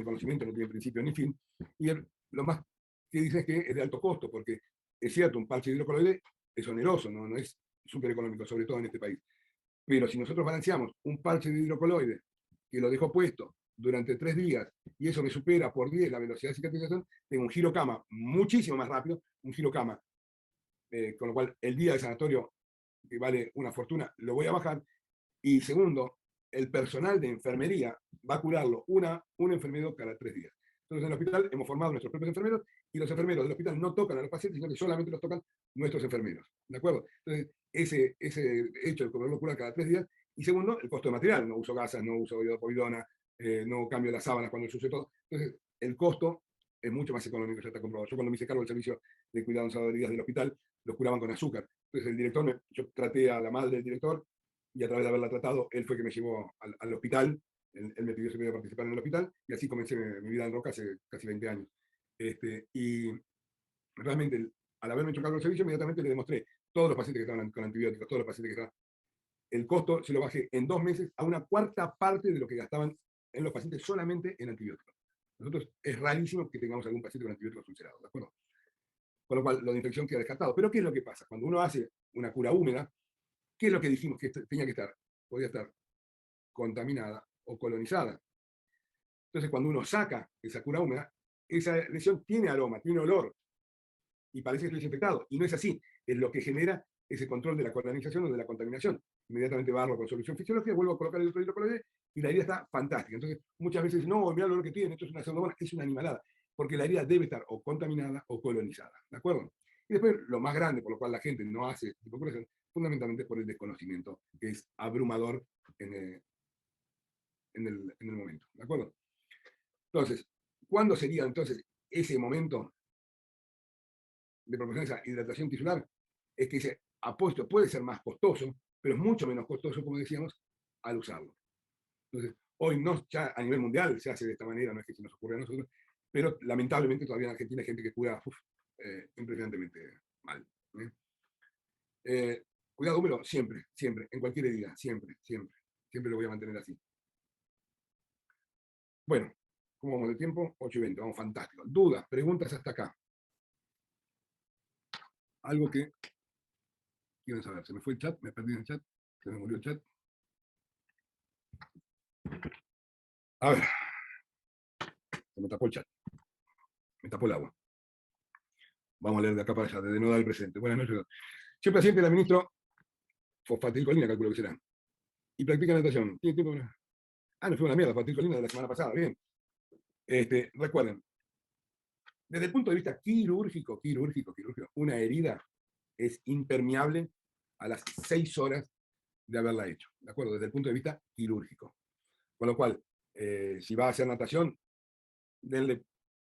conocimiento, no tienen principio ni fin, y lo más que dicen es que es de alto costo, porque es cierto, un parche de hidrocoloide es oneroso, no es súper económico, sobre todo en este país. Pero si nosotros balanceamos un parche de hidrocoloide que lo dejo puesto durante 3 días y eso me supera por 10 la velocidad de cicatrización, tengo un giro cama muchísimo más rápido, un giro cama, con lo cual el día de sanatorio, que vale una fortuna, lo voy a bajar. Y segundo, el personal de enfermería va a curarlo un enfermero cada 3 días. Entonces en el hospital hemos formado nuestros propios enfermeros y los enfermeros del hospital no tocan a los pacientes, sino que solamente los tocan nuestros enfermeros. ¿De acuerdo? Entonces, ese hecho de poderlo curar cada 3 días. Y segundo, el costo de material. No uso gasas, no uso povidona, no cambio las sábanas cuando sucede todo. Entonces, el costo es mucho más económico, ya está comprobado. Yo cuando me hice cargo del servicio de cuidado en heridas del hospital, los curaban con azúcar. Entonces el director, yo traté a la madre del director y a través de haberla tratado, él fue que me llevó al hospital, él me pidió si podía participar en el hospital, y así comencé mi vida en Roca hace casi 20 años. Y realmente, al haberme hecho cargo del servicio, inmediatamente le demostré todos los pacientes que estaban con antibióticos, todos los pacientes que estaban. El costo se lo bajé en 2 meses a una cuarta parte de lo que gastaban en los pacientes solamente en antibióticos. Nosotros es rarísimo que tengamos algún paciente con antibióticos ulcerados, ¿de acuerdo? Con lo cual, lo de infección queda descartado. Pero ¿qué es lo que pasa? Cuando uno hace una cura húmeda, ¿qué es lo que dijimos que tenía que estar? Podía estar contaminada o colonizada. Entonces, cuando uno saca esa cura húmeda, esa lesión tiene aroma, tiene olor, y parece que estoy desinfectado. Y no es así. Es lo que genera ese control de la colonización o de la contaminación. Inmediatamente barro con solución fisiológica, vuelvo a colocar el hidrocoloide y la herida está fantástica. Entonces, muchas veces, no, mira el olor que tiene, esto es una pseudomonas, es una animalada, porque la herida debe estar o contaminada o colonizada. ¿De acuerdo? Y después, lo más grande por lo cual la gente no hace este tipo de curación, fundamentalmente por el desconocimiento, que es abrumador en el momento. ¿De acuerdo? Entonces, ¿cuándo sería entonces ese momento de proporcionar esa hidratación tisular? Es que ese apoyo puede ser más costoso, pero es mucho menos costoso, como decíamos, al usarlo. Entonces, hoy no, ya a nivel mundial se hace de esta manera, no es que se nos ocurra a nosotros, pero lamentablemente todavía en Argentina hay gente que cura impresionantemente mal. Cuidado húmedo, siempre, siempre, en cualquier herida, siempre, siempre, siempre lo voy a mantener así. Bueno, ¿cómo vamos de tiempo? 8:20, vamos fantástico. Dudas, preguntas hasta acá. Algo que quieren saber. Se me fue el chat, me perdí en el chat, se me murió el chat. A ver, se me tapó el chat, me tapó el agua. Vamos a leer de acá para allá, desde no dar el presente. Buenas noches. Siempre paciente la ministro fosfatilcolina, calculo que será. Y practica natación. ¿Tiene tiempo? No fue una mierda, fosfatilcolina de la semana pasada, bien. Recuerden, desde el punto de vista quirúrgico, una herida es impermeable a las 6 horas de haberla hecho, ¿de acuerdo? Desde el punto de vista quirúrgico. Con lo cual, si va a hacer natación, denle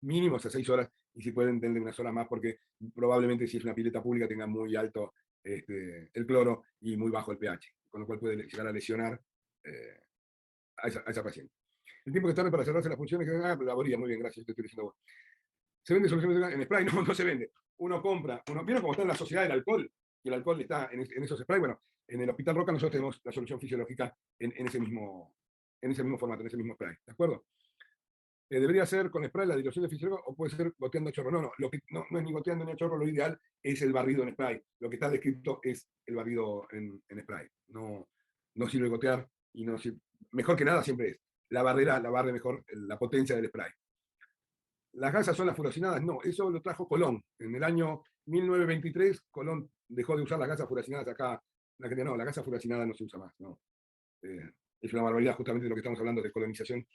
mínimo a 6 horas, y si pueden, denle unas horas más, porque probablemente si es una pileta pública tenga muy alto el cloro y muy bajo el pH, con lo cual puede llegar a lesionar a esa paciente. El tiempo que tarde para cerrarse las funciones, la aboría, muy bien, gracias, te estoy diciendo vos. ¿Se vende solución en spray? No, no se vende. Uno compra, ¿vieron cómo está en la sociedad del alcohol? Y el alcohol está en esos sprays. Bueno, en el Hospital Roca nosotros tenemos la solución fisiológica en ese mismo formato, en ese mismo spray, ¿de acuerdo? ¿Debería ser con spray la dilución de fisiológica o puede ser goteando a chorro? No, no es ni goteando ni a chorro, lo ideal es el barrido en spray. Lo que está descrito es el barrido en spray. No sirve gotear y no sirve. Mejor que nada siempre es. La barre mejor la potencia del spray. ¿Las gasas son las furacinadas? No, eso lo trajo Colón. En el año 1923, Colón dejó de usar las gasas furacinadas acá. No, la gasa furacinada no se usa más. No. Es una barbaridad justamente de lo que estamos hablando de colonización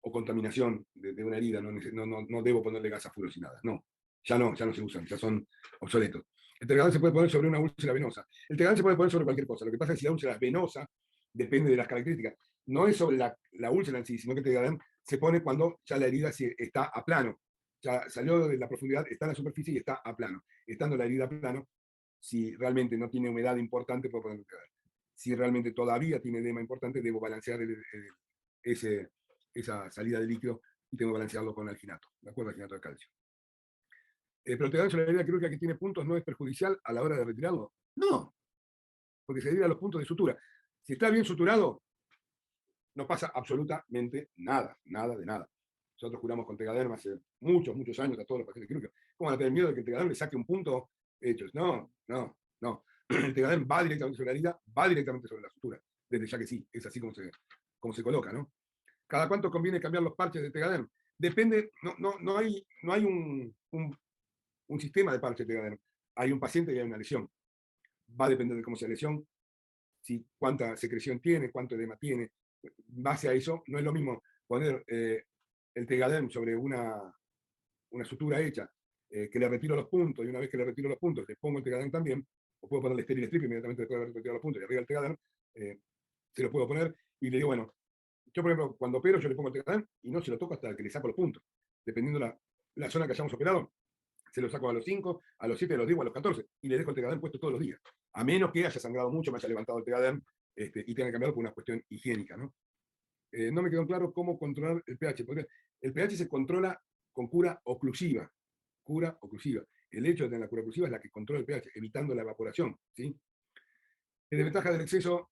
o contaminación de una herida. No debo ponerle gasas furacinadas. No, ya no se usan, ya son obsoletos. El Tegaderm se puede poner sobre una úlcera venosa. El Tegaderm se puede poner sobre cualquier cosa. Lo que pasa es que si la úlcera es venosa, depende de las características. No es sobre la úlcera en sí, sino que el Tegaderm se pone cuando ya la herida está a plano. Ya salió de la profundidad, está en la superficie y está a plano. Estando la herida a plano, si realmente no tiene humedad importante, puede poner el Tegaderm. Si realmente todavía tiene edema importante, debo balancear esa salida de líquido y tengo que balancearlo con alginato, ¿de acuerdo? Alginato de calcio. Pero el tegaderm sobre la herida quirúrgica que tiene puntos no es perjudicial a la hora de retirarlo. No, porque se adhiere a los puntos de sutura. Si está bien suturado, no pasa absolutamente nada, nada de nada. Nosotros curamos con tegaderm hace muchos, muchos años a todos los pacientes quirúrgicos. ¿Cómo van a tener miedo de que el tegaderm le saque un punto hechos? No, no, no. El tegaderm va directamente sobre la herida, va directamente sobre la sutura. Desde ya que sí, es así como se coloca, ¿no? ¿Cada cuánto conviene cambiar los parches de tegaderm? Depende, no hay un sistema de parches de tegaderm. Hay un paciente y hay una lesión. Va a depender de cómo sea la lesión, cuánta secreción tiene, cuánto edema tiene. En base a eso, no es lo mismo poner el tegaderm sobre una sutura hecha, que le retiro los puntos, y una vez que le retiro los puntos, le pongo el tegaderm también, o puedo ponerle estéril strip inmediatamente después de haber retirado los puntos, y arriba el tegaderm, se lo puedo poner, y le digo, bueno, yo por ejemplo, cuando opero, yo le pongo el tegaderm, y no se lo toco hasta que le saco los puntos. Dependiendo la zona que hayamos operado, se lo saco a los 5, a los 7, a los 10 o a los 14, y le dejo el tegaderm puesto todos los días. A menos que haya sangrado mucho, me haya levantado el tegaderm, y tenga que cambiarlo por una cuestión higiénica, ¿no? No me quedó claro cómo controlar el pH, porque el pH se controla con cura oclusiva. Cura oclusiva. El hecho de tener la cura oclusiva es la que controla el pH, evitando la evaporación, ¿sí? Desventajas del exceso,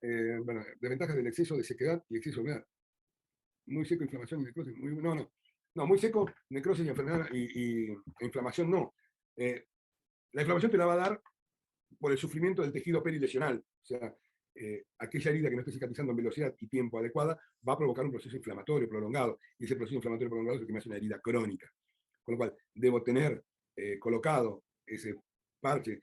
desventajas del exceso de sequedad y exceso de humedad. Muy seco, inflamación y necrosis. No, muy seco, necrosis y enfermedad y inflamación no. La inflamación te la va a dar por el sufrimiento del tejido perilesional. O sea, aquella herida que no esté cicatrizando en velocidad y tiempo adecuada va a provocar un proceso inflamatorio prolongado. Y ese proceso inflamatorio prolongado es el que me hace una herida crónica. Con lo cual, debo tener colocado ese parche.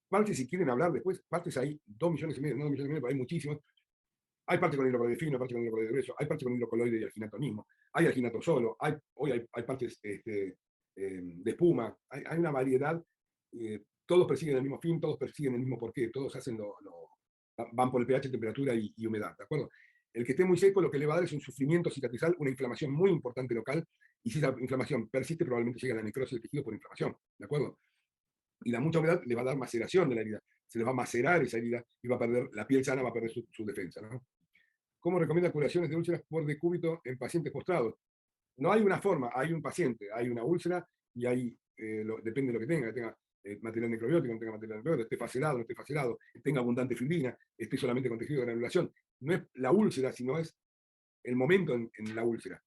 Parches, si quieren hablar después, parches hay 2,5 millones, no 2,5 millones, pero hay muchísimos. Hay parche con hidrocoloide fino, parche con hidrocoloide grueso, hay parche con hidrocoloide y alginato mismo, hay alginato solo, hoy hay parches de espuma, hay una variedad, todos persiguen el mismo fin, todos persiguen el mismo porqué, todos hacen van por el pH, temperatura y humedad, ¿de acuerdo? El que esté muy seco lo que le va a dar es un sufrimiento cicatrizal, una inflamación muy importante local, y si esa inflamación persiste, probablemente llegue a la necrosis del tejido por inflamación, ¿de acuerdo? Y la mucha humedad le va a dar maceración de la herida, se le va a macerar esa herida y va a perder, la piel sana va a perder su defensa, ¿no? ¿Cómo recomienda curaciones de úlceras por decúbito en pacientes postrados? No hay una forma, hay un paciente, hay una úlcera y depende de lo que tenga material necrobiótico, no tenga material necrobiótico, esté facelado, no esté facelado, tenga abundante fibrina, esté solamente con tejido de granulación. No es la úlcera, sino es el momento en la úlcera.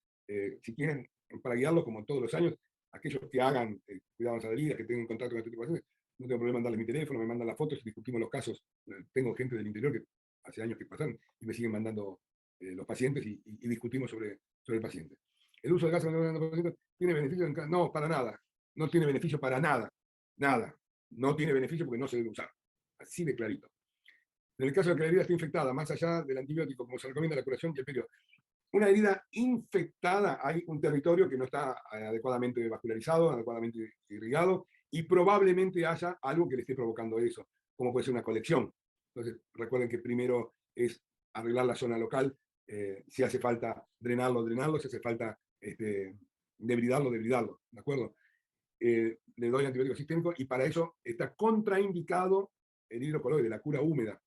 Si quieren, para guiarlo como todos los años, aquellos que hagan cuidados adheridas, que tengan contacto con este tipo de pacientes, no tengo problema en darles mi teléfono, me mandan las fotos y discutimos los casos. Tengo gente del interior que hace años que pasaron y me siguen mandando los pacientes y discutimos sobre el paciente. ¿El uso de gas tiene beneficio? No, para nada. No tiene beneficio para nada. Nada. No tiene beneficio porque no se debe usar. Así de clarito. En el caso de que la herida esté infectada, más allá del antibiótico, como se recomienda la curación y el periodo, una herida infectada, hay un territorio que no está adecuadamente vascularizado, adecuadamente irrigado, y probablemente haya algo que le esté provocando eso, como puede ser una colección. Entonces, recuerden que primero es arreglar la zona local, si hace falta drenarlo, si hace falta debridarlo, ¿de acuerdo? Le doy antibiótico sistémico y para eso está contraindicado el hidrocoloide, la cura húmeda,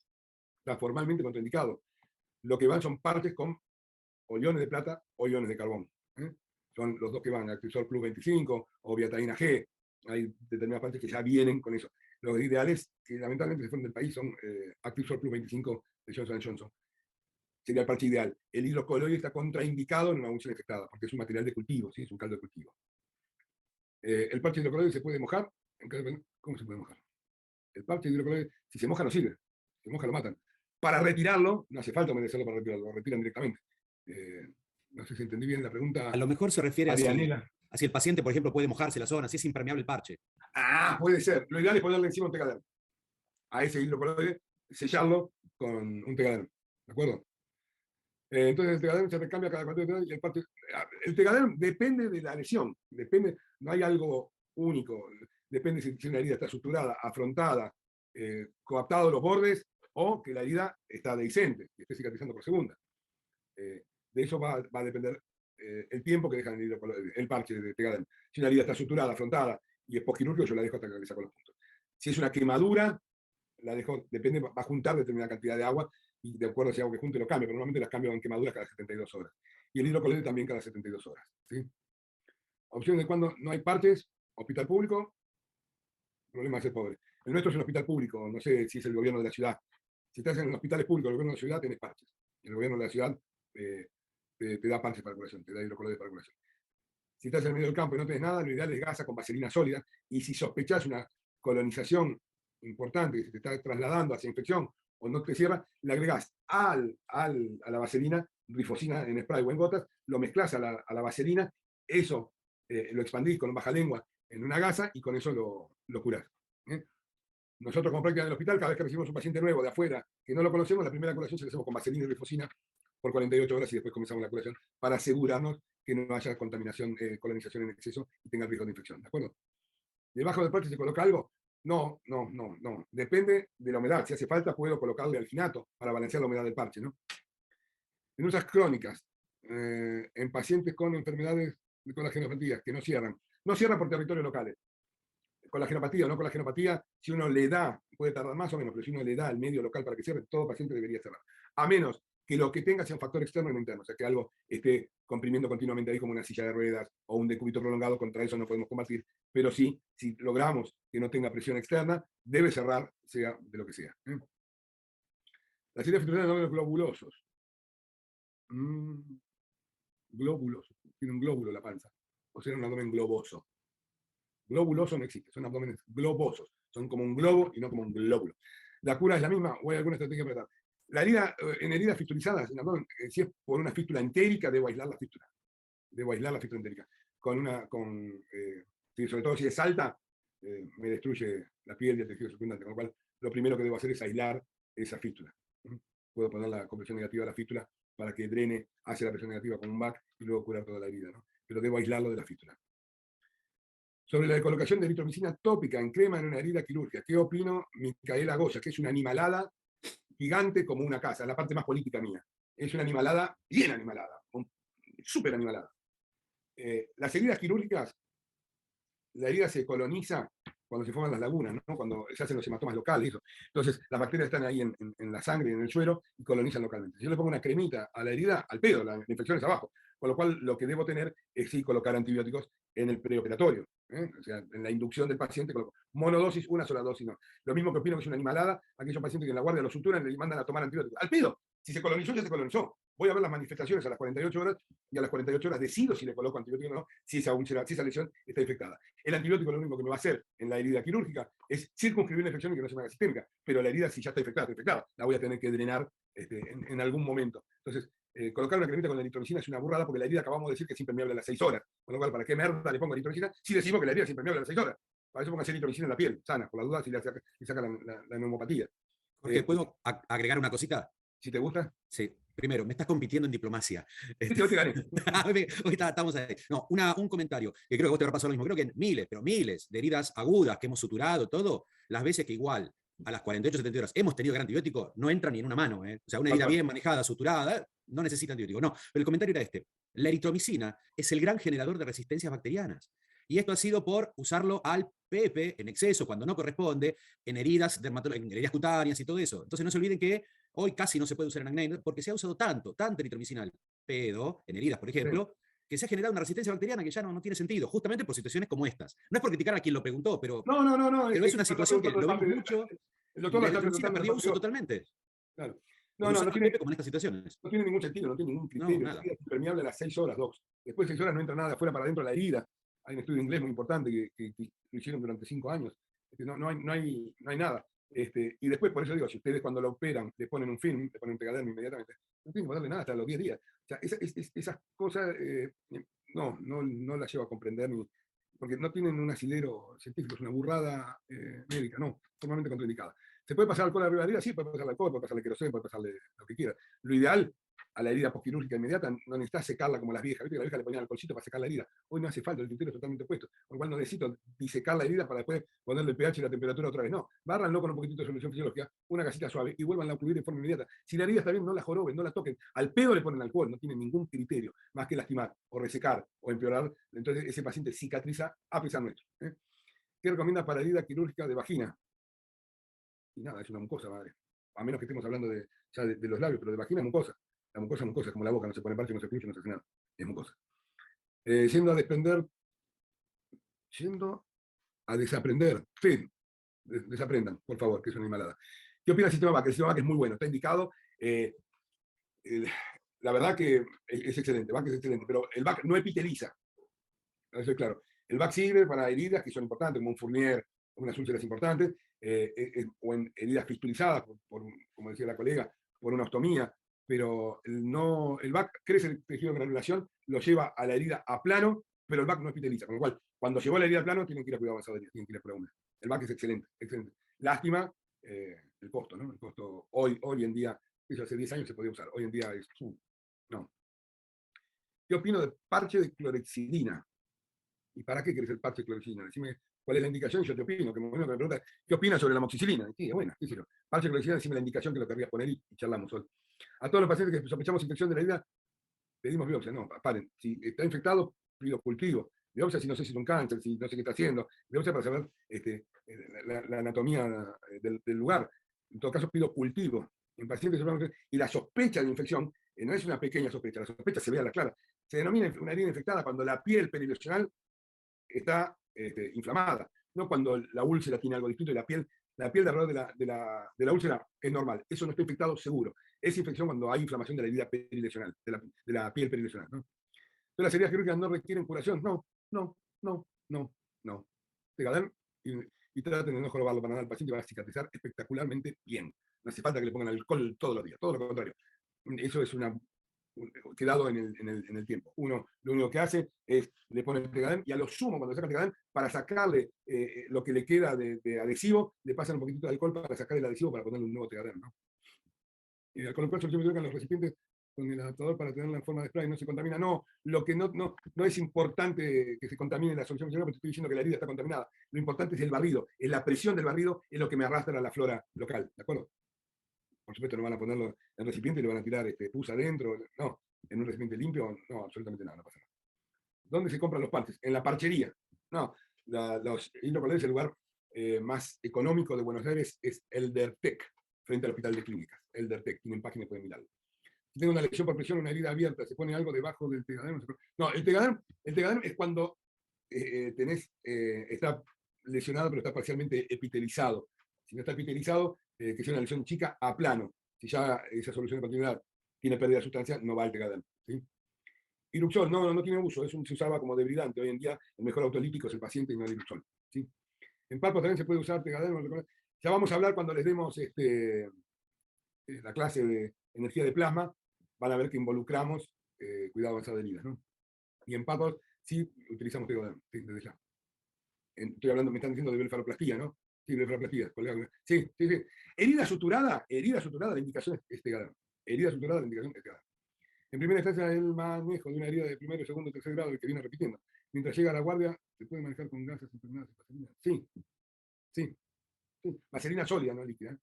está formalmente contraindicado. Lo que van son parches con o iones de plata o iones de carbón. Son los dos que van, Actisol Plus 25 o Biatarina G. Hay determinadas partes que ya vienen con eso. Los ideales, que lamentablemente se fueron del país, son Actisol Plus 25 de Johnson Johnson. Sería el parche ideal. El hidrocoloide está contraindicado en una úlcera infectada, porque es un material de cultivo, ¿sí? Es un caldo de cultivo. El parche de hidrocoloide se puede mojar. ¿Cómo se puede mojar? El parche de hidrocoloide, si se moja, no sirve. Si se moja, lo matan. Para retirarlo, no hace falta humedecerlo para retirarlo, lo retiran directamente. No sé si entendí bien la pregunta. A lo mejor se refiere a si el paciente, por ejemplo, puede mojarse la zona, si es impermeable el parche. Puede ser. Lo ideal es ponerle encima un tegaderm. A ese hidrocoloide, sellarlo con un tegaderm. ¿De acuerdo? Entonces el tegaderm se recambia cada cuánto y el tegaderm depende de la lesión. Depende, no hay algo único. Depende si una herida está suturada, afrontada, coaptado los bordes, o que la herida está dehiscente, que esté cicatrizando por segunda. De eso va a depender el tiempo que dejan el parche de tegaderm. Si una herida está suturada, afrontada y es postquirúrgico, yo la dejo hasta que le saco los puntos. Si es una quemadura, la dejo, depende, va a juntar determinada cantidad de agua y de acuerdo a ese agua que junte lo cambio, pero normalmente las cambio en quemaduras cada 72 horas. Y el hidrocolloide también cada 72 horas. ¿Sí? Opción de cuando no hay parches, hospital público, problema de ser pobre. El nuestro es un hospital público, no sé si es el gobierno de la ciudad. Si estás en los hospitales públicos del gobierno de la ciudad, tenés parches. El gobierno de la ciudad te da parches para curación, te da hidrocolloide para curación. Si estás en el medio del campo y no tenés nada, lo ideal es gasa con vaselina sólida. Y si sospechás una colonización importante que se te está trasladando hacia infección o no te cierra, le agregás a la vaselina rifocina en spray o en gotas, lo mezclás a la vaselina, eso lo expandís con baja lengua en una gasa y con eso lo curás. ¿Eh? Nosotros como práctica en el hospital, cada vez que recibimos un paciente nuevo de afuera que no lo conocemos, la primera curación se la hacemos con vaselina y rifocina por 48 horas y después comenzamos la curación para asegurarnos que no haya contaminación, colonización en exceso y tenga riesgo de infección. ¿De acuerdo? ¿Debajo del parche se coloca algo? No. Depende de la humedad. Si hace falta, puedo colocarle alginato para balancear la humedad del parche, ¿no? En usas crónicas, en pacientes con enfermedades de colagenopatías que no cierran. No cierran por territorios locales. Colagenopatía o no colagenopatía, si uno le da, puede tardar más o menos, pero si uno le da al medio local para que cierre, todo paciente debería cerrar. A menos que lo que tenga sea un factor externo y no interno, o sea, que algo esté comprimiendo continuamente ahí como una silla de ruedas o un decúbito prolongado, contra eso no podemos combatir, pero sí, si logramos que no tenga presión externa, debe cerrar, sea de lo que sea. Las heridas fibrosas son globulosos. Globuloso, tiene un glóbulo la panza, o sea, un abdomen globoso. Globuloso no existe, son abdómenes globosos, son como un globo y no como un glóbulo. ¿La cura es la misma o hay alguna estrategia para tratar? La herida, en heridas fisturizadas, en abdomen, si es por una fístula entérica, debo aislar la fístula. Debo aislar la fístula entérica. Sí, sobre todo si es alta, me destruye la piel y el tejido circundante, con lo cual lo primero que debo hacer es aislar esa fístula. Puedo poner la compresión negativa de la fístula para que drene hacia la presión negativa con un back y luego curar toda la herida, ¿no? Pero debo aislarlo de la fístula. Sobre la colocación de eritromicina tópica en crema en una herida quirúrgica, ¿qué opino Micaela Goya? Que es una animalada gigante como una casa, es la parte más política mía. Es una animalada, bien animalada, súper animalada. Las heridas quirúrgicas, la herida se coloniza cuando se forman las lagunas, ¿no? Cuando se hacen los hematomas locales. Eso. Entonces, las bacterias están ahí en la sangre y en el suero y colonizan localmente. Si yo le pongo una cremita a la herida, al pedo, la infección es abajo. Con lo cual, lo que debo tener es sí colocar antibióticos en el preoperatorio. O sea, en la inducción del paciente, coloco monodosis, una sola dosis, no. Lo mismo que opino que es una animalada, aquellos pacientes que en la guardia lo suturan y le mandan a tomar antibióticos. Al pedo, si se colonizó, ya se colonizó. Voy a ver las manifestaciones a las 48 horas y a las 48 horas decido si le coloco antibiótico o no, si esa lesión está infectada. El antibiótico lo único que me va a hacer en la herida quirúrgica es circunscribir la infección y que no se me haga sistémica, pero la herida si ya está infectada, la voy a tener que drenar en algún momento. Entonces, colocar una cremita con la eritromicina es una burrada porque la herida acabamos de decir que es impermeable a las 6 horas. Con lo cual, ¿para qué merda le pongo eritromicina si decimos que la herida es impermeable a las 6 horas? Para eso pongo eritromicina en la piel, sana, por la duda si le saca la neumopatía. Jorge, ¿puedo agregar una cosita? Si te gusta. Sí. Primero, me estás compitiendo en diplomacia. Yo te gané. Hoy estamos ahí. No, un comentario, que creo que vos te habrá pasado lo mismo. Creo que miles, pero miles de heridas agudas que hemos suturado, todo, las veces que igual a las 48, 70 horas hemos tenido gran antibiótico, no entra ni en una mano. O sea, una herida bien manejada, suturada, no necesita antibiótico. No, pero el comentario era este. La eritromicina es el gran generador de resistencias bacterianas. Y esto ha sido por usarlo al PP en exceso, cuando no corresponde, en heridas en heridas cutáneas y todo eso. Entonces no se olviden que hoy casi no se puede usar en acné porque se ha usado tanto eritromicinal, pedo, en heridas, por ejemplo, sí, que se ha generado una resistencia bacteriana que ya no tiene sentido, justamente por situaciones como estas. No es por criticar a quien lo preguntó, pero es una situación que lo vimos mucho. El doctor la eritromicina perdió uso totalmente. Claro. No tiene como en estas situaciones. No tiene ningún sentido, no tiene ningún criterio. Es impermeable a las 6 horas, Docs. Después de 6 horas no entra nada de afuera para adentro de la herida. Hay un estudio de inglés muy importante que lo hicieron durante 5 años. No hay nada. Y después, por eso digo, si ustedes cuando lo operan le ponen un film, le ponen un pegadermo inmediatamente, no tienen que ponerle nada hasta los 10 días. O sea, esas cosas no las llevo a comprender porque no tienen un asidero científico, es una burrada médica, no, totalmente contraindicada. ¿Se puede pasar alcohol arriba de la herida? Sí, puede pasarle alcohol, puede pasarle queroseno, puede pasarle lo que quiera. Lo ideal, a la herida postquirúrgica inmediata, no necesitas secarla como las viejas. ¿Viste? La vieja le ponían alcoholcito para secar la herida. Hoy no hace falta, el criterio es totalmente opuesto. Con lo cual no necesito disecar la herida para después ponerle el pH y la temperatura otra vez. No, bárranlo con un poquitito de solución fisiológica, una gasita suave y vuelvan a ocluir de forma inmediata. Si la herida está bien, no la joroben, no la toquen. Al pedo le ponen alcohol, no tienen ningún criterio más que lastimar o resecar o empeorar. Entonces ese paciente cicatriza a pesar nuestro. ¿Qué recomienda para herida quirúrgica de vagina? y nada, es una mucosa, madre. A menos que estemos hablando ya de los labios, pero de vagina es mucosa. La mucosa es mucosa, es como la boca, no se pone parche, no se pincha, no se hace nada. Es mucosa. Yendo a desprender, yendo a desaprender. Sí, desaprendan, por favor, que es una animalada. ¿Qué opina del sistema VAC? El sistema VAC es muy bueno, está indicado. La verdad que es excelente, VAC es excelente, pero el VAC no epiteliza. Eso es claro. El VAC sirve para heridas que son importantes, como un Fournier, unas úlceras importantes, o en heridas fistulizadas, como decía la colega, por una ostomía, pero el VAC crece el tejido de granulación, lo lleva a la herida a plano, pero el VAC no epiteliza, con lo cual, cuando llegó a la herida a plano, tienen que ir a cuidado avanzado de herida, tienen que ir a prueba húmeda. El VAC es excelente, excelente. Lástima el costo, ¿no? El costo hoy en día, eso hace 10 años se podía usar, hoy en día es, no. ¿Qué opino de parche de clorexidina? ¿Y para qué querés el parche de clorexidina? Decime cuál es la indicación y yo te opino. Que me pregunta, ¿qué opinas sobre la amoxicilina? Sí, bueno, qué sé yo. Parche de clorexidina, decime la indicación que lo querrías poner y charlamos hoy. A todos los pacientes que sospechamos infección de la herida, pedimos biopsia. No, paren. Si está infectado, pido cultivo. Biopsia si no sé si es un cáncer, si no sé qué está haciendo. Biopsia para saber la anatomía del lugar. En todo caso, pido cultivo. En pacientes y la sospecha de infección no es una pequeña sospecha, la sospecha se ve a la clara. Se denomina una herida infectada cuando la piel perilesional está inflamada, no cuando la úlcera tiene algo distinto y la piel de alrededor de la úlcera es normal. Eso no está infectado seguro. Es infección cuando hay inflamación de la herida perilesional, de la piel perilesional, ¿no? Entonces las heridas quirúrgicas no requieren curación. No, no, no, no, no. Tegaderm y traten de no jorobarlo para nada al paciente, va a cicatrizar espectacularmente bien. No hace falta que le pongan alcohol todos los días, todo lo contrario. Eso es quedado en el tiempo. Uno lo único que hace es le pone el Tegaderm y a lo sumo cuando saca el Tegaderm, para sacarle lo que le queda de adhesivo, le pasan un poquitito de alcohol para sacar el adhesivo para ponerle un nuevo Tegaderm, ¿no? Con el cual solución que los recipientes con el adaptador para tenerla en forma de spray no se contamina. No, lo que no es importante que se contamine la solución porque estoy diciendo que la herida está contaminada. Lo importante es el barrido, es la presión del barrido, es lo que me arrastra a la flora local, ¿de acuerdo? Por supuesto no van a ponerlo en el recipiente y le van a tirar pus adentro, no, en un recipiente limpio, no, absolutamente nada, no pasa nada. ¿Dónde se compran los parches? En la parchería. No, los hidrocolores, el lugar más económico de Buenos Aires es Eldertec, frente al Hospital de Clínicas. Eldertec, tienen página, pueden mirarlo. Si tengo una lesión por presión, una herida abierta, se pone algo debajo del Tegaderm. No, el Tegaderm es cuando está lesionado, pero está parcialmente epitelizado. Si no está epitelizado, que sea una lesión chica a plano. Si ya esa solución de continuidad tiene pérdida de sustancia, no va el Tegaderm, ¿sí? Iruxol no tiene uso, se usaba como debridante. Hoy en día el mejor autolítico es el paciente y no el Iruxol, ¿sí? En palpos también se puede usar Tegaderm. Ya vamos a hablar cuando les demos la clase de energía de plasma, van a ver que involucramos cuidado avanzado de heridas, ¿no? Y en palpos sí utilizamos Tegaderm, sí, desde ya. Estoy hablando, me están diciendo de blefaroplastía, ¿no? Sí, blefaroplastía, colega. Sí. Herida suturada, la indicación es Tegaderm. Herida suturada, la indicación es Tegaderm. En primera instancia, el manejo de una herida de primero, segundo, tercer grado, el que viene repitiendo. Mientras llega a la guardia, se puede manejar con gases, enfermedades y vaselina. Sí. Vaselina sólida, no líquida.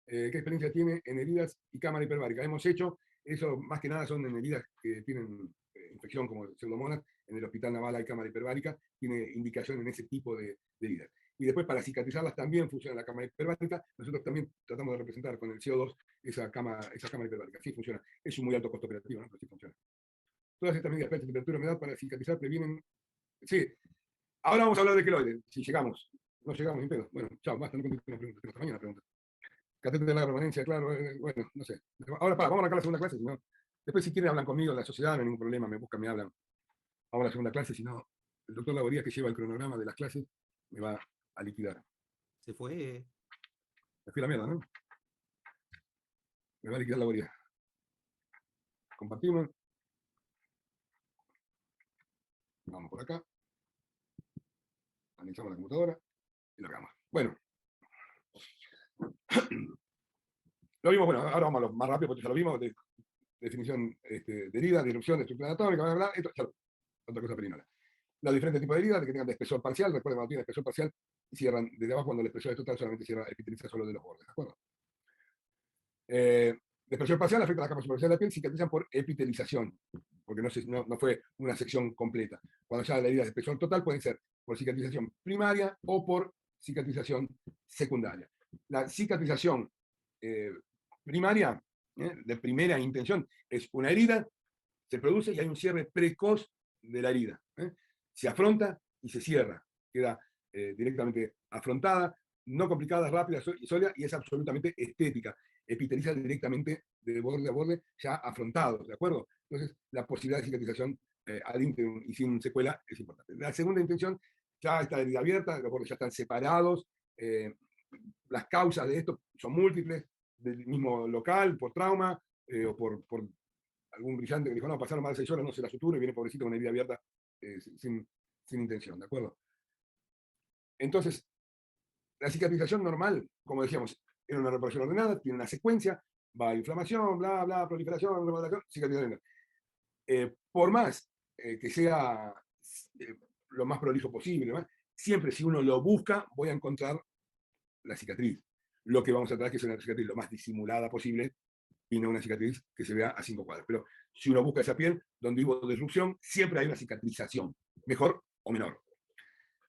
¿Qué experiencia tiene en heridas y cámara hiperbárica? Hemos hecho, eso más que nada son en heridas que tienen infección como pseudomonas. En el Hospital Naval hay cámara hiperbárica, tiene indicación en ese tipo de heridas. Y después para cicatrizarlas también funciona la cámara hiperbárica. Nosotros también tratamos de representar con el CO2 esa cámara hiperbárica. Sí funciona. Es un muy alto costo operativo, ¿no? Pero sí funciona. Todas estas medidas de temperatura y humedad para cicatrizar previenen... Sí. Ahora vamos a hablar de queloides, si llegamos. No llegamos ni pedo. Bueno, chao, basta, no contesto una pregunta. Hasta mañana pregunta. Catéter de la permanencia, claro, bueno, no sé. Ahora, vamos a arrancar la segunda clase, si no. Después, si quieren, hablan conmigo en la sociedad, no hay ningún problema, me buscan, me hablan. Vamos a la segunda clase, si no, el doctor Laborías, que lleva el cronograma de las clases, me va a liquidar. Se fue. Me fui a la mierda, ¿no? Me va a liquidar Laborías. Compartimos. Vamos por acá. Analizamos la computadora y largamos. Bueno. Lo vimos, bueno, ahora vamos a lo más rápido porque ya lo vimos, de definición de herida, de erupción, de estructura anatómica, bla, bla, bla, esto, ya, otra cosa perinola. Los diferentes tipos de heridas, de que tengan de espesor parcial, recuerden cuando tienen espesor parcial, y cierran desde abajo cuando el espesor es total, solamente cierra, epiteliza solo de los bordes, ¿de acuerdo? La espesor parcial afecta a la capa superficial de la piel, cicatrizan por epitelización, porque no fue una sección completa. Cuando ya la herida de espesor total pueden ser por cicatrización primaria o por cicatrización secundaria. La cicatrización primaria, de primera intención, es una herida, se produce y hay un cierre precoz de la herida. Se afronta y se cierra. Queda directamente afrontada, no complicada, rápida y sólida, y es absolutamente estética. Epiteliza directamente de borde a borde, ya afrontado, ¿de acuerdo? Entonces, la posibilidad de cicatrización ad interim y sin secuela es importante. La segunda intención, ya está herida abierta, los bordes ya están separados, las causas de esto son múltiples, del mismo local, por trauma, o por algún brillante que dijo, no, pasaron más de 6 horas, no se la sutura, y viene pobrecito con una herida abierta sin intención, ¿de acuerdo? Entonces, la cicatrización normal, como decíamos, era una reparación ordenada, tiene una secuencia, va a inflamación, bla, bla, proliferación, remodelación, cicatrización. Por más que sea lo más prolijo posible, ¿no? Siempre si uno lo busca, voy a encontrar la cicatriz. Lo que vamos a tratar es que sea una cicatriz lo más disimulada posible y no una cicatriz que se vea a 5 cuadros. Pero si uno busca esa piel donde hubo disrupción, siempre hay una cicatrización, mejor o menor.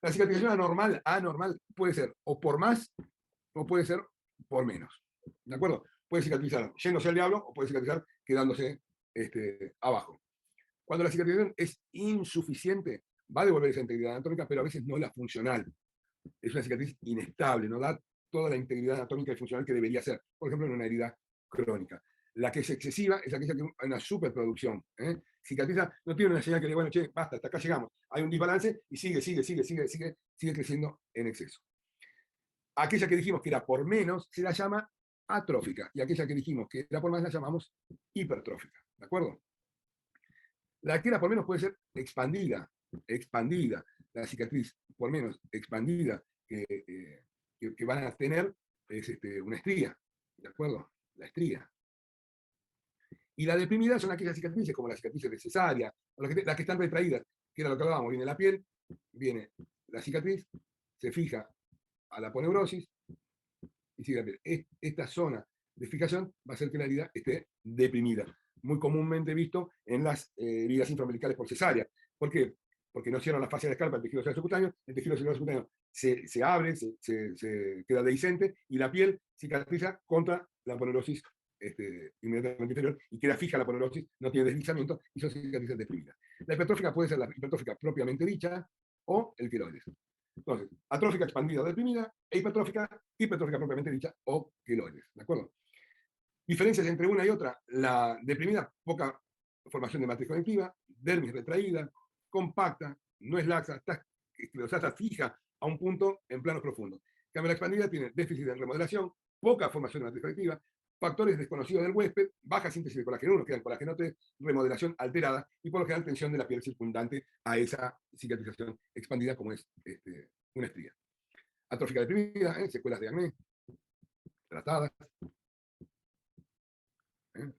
La cicatrización anormal, puede ser o por más o puede ser por menos. ¿De acuerdo? Puede cicatrizar yéndose al diablo o puede cicatrizar quedándose abajo. Cuando la cicatrización es insuficiente, va a devolver esa integridad anatómica, pero a veces no la funcional. Es una cicatriz inestable, no da toda la integridad anatómica y funcional que debería ser, por ejemplo, en una herida crónica. La que es excesiva es aquella que hay una superproducción. Cicatriza, no tiene una señal que diga, bueno, che, basta, hasta acá llegamos. Hay un desbalance y sigue creciendo en exceso. Aquella que dijimos que era por menos se la llama atrófica, y aquella que dijimos que era por más la llamamos hipertrófica. ¿De acuerdo? La que era por menos puede ser expandida. La cicatriz por menos expandida que van a tener es una estría. ¿De acuerdo? La estría. Y la deprimida son aquellas cicatrices, como las cicatrices de cesárea, o las que están retraídas, que era lo que hablábamos. Viene la piel, viene la cicatriz, se fija a la aponeurosis y sigue la piel. Esta zona de fijación va a hacer que la herida esté deprimida. Muy comúnmente visto en las heridas infraumbilicales por cesárea. ¿Por qué? Porque no cierran la fascia de escarpa del tejido celular subcutáneo, el tejido celular subcutáneo se abre, se queda dehiscente, y la piel cicatriza contra la aponeurosis inmediatamente inferior, y queda fija la aponeurosis, no tiene deslizamiento, y son cicatrices deprimidas. La hipertrófica puede ser la hipertrófica propiamente dicha, o el queloides. Entonces, atrófica expandida o deprimida, e hipertrófica propiamente dicha, o queloides. ¿De acuerdo? Diferencias entre una y otra: la deprimida, poca formación de matriz conectiva, dermis retraída, compacta, no es laxa, está fija a un punto en planos profundos. En cambio, la expandida tiene déficit de remodelación, poca formación de matriz conectiva, factores desconocidos del huésped, baja síntesis de colágeno 1, quedan colágeno 3, remodelación alterada, y por lo general tensión de la piel circundante a esa cicatrización expandida, como es una estría. Atrófica deprimida, secuelas de acné, tratadas,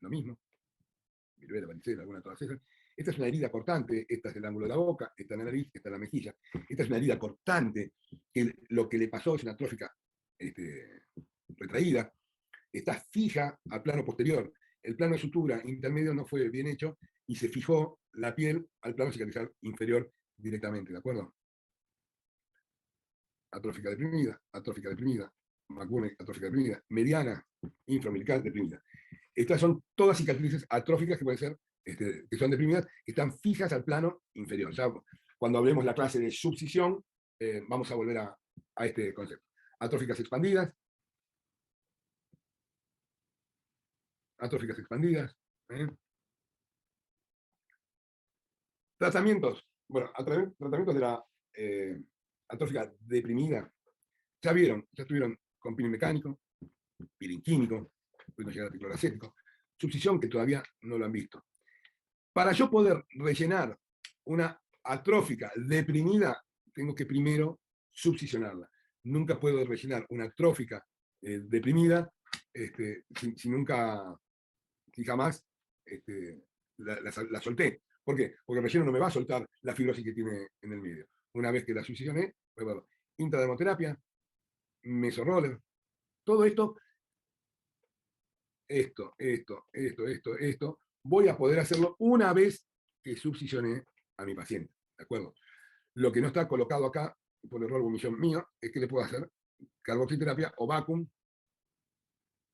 lo mismo, viruela, varicela, alguna de todas esas. Esta es una herida cortante, esta es el ángulo de la boca, esta es la nariz, esta es la mejilla. Esta es una herida cortante, que lo que le pasó es una atrófica retraída, está fija al plano posterior. El plano de sutura intermedio no fue bien hecho y se fijó la piel al plano cicatrizal inferior directamente, ¿de acuerdo? Atrófica deprimida, McBurney, atrófica deprimida, mediana, infraumbilical deprimida. Estas son todas cicatrices atróficas que pueden ser, que son deprimidas, que están fijas al plano inferior. Ya cuando hablemos la clase de subcisión, vamos a volver a este concepto. Atróficas expandidas. Tratamientos. Bueno, tratamientos de la atrófica deprimida. Ya estuvieron con peeling mecánico, peeling químico, pueden llegar a tricloracético, subcisión, que todavía no lo han visto. Para yo poder rellenar una atrófica deprimida, tengo que primero subcisionarla. Nunca puedo rellenar una atrófica deprimida si jamás la solté. ¿Por qué? Porque el relleno no me va a soltar la fibrosis que tiene en el medio. Una vez que la subcisioné, bueno, intradermoterapia, mesorroller, todo esto, voy a poder hacerlo una vez que subcisioné a mi paciente, ¿de acuerdo? Lo que no está colocado acá por error o omisión mío, es que le puedo hacer carboxiterapia o vacuum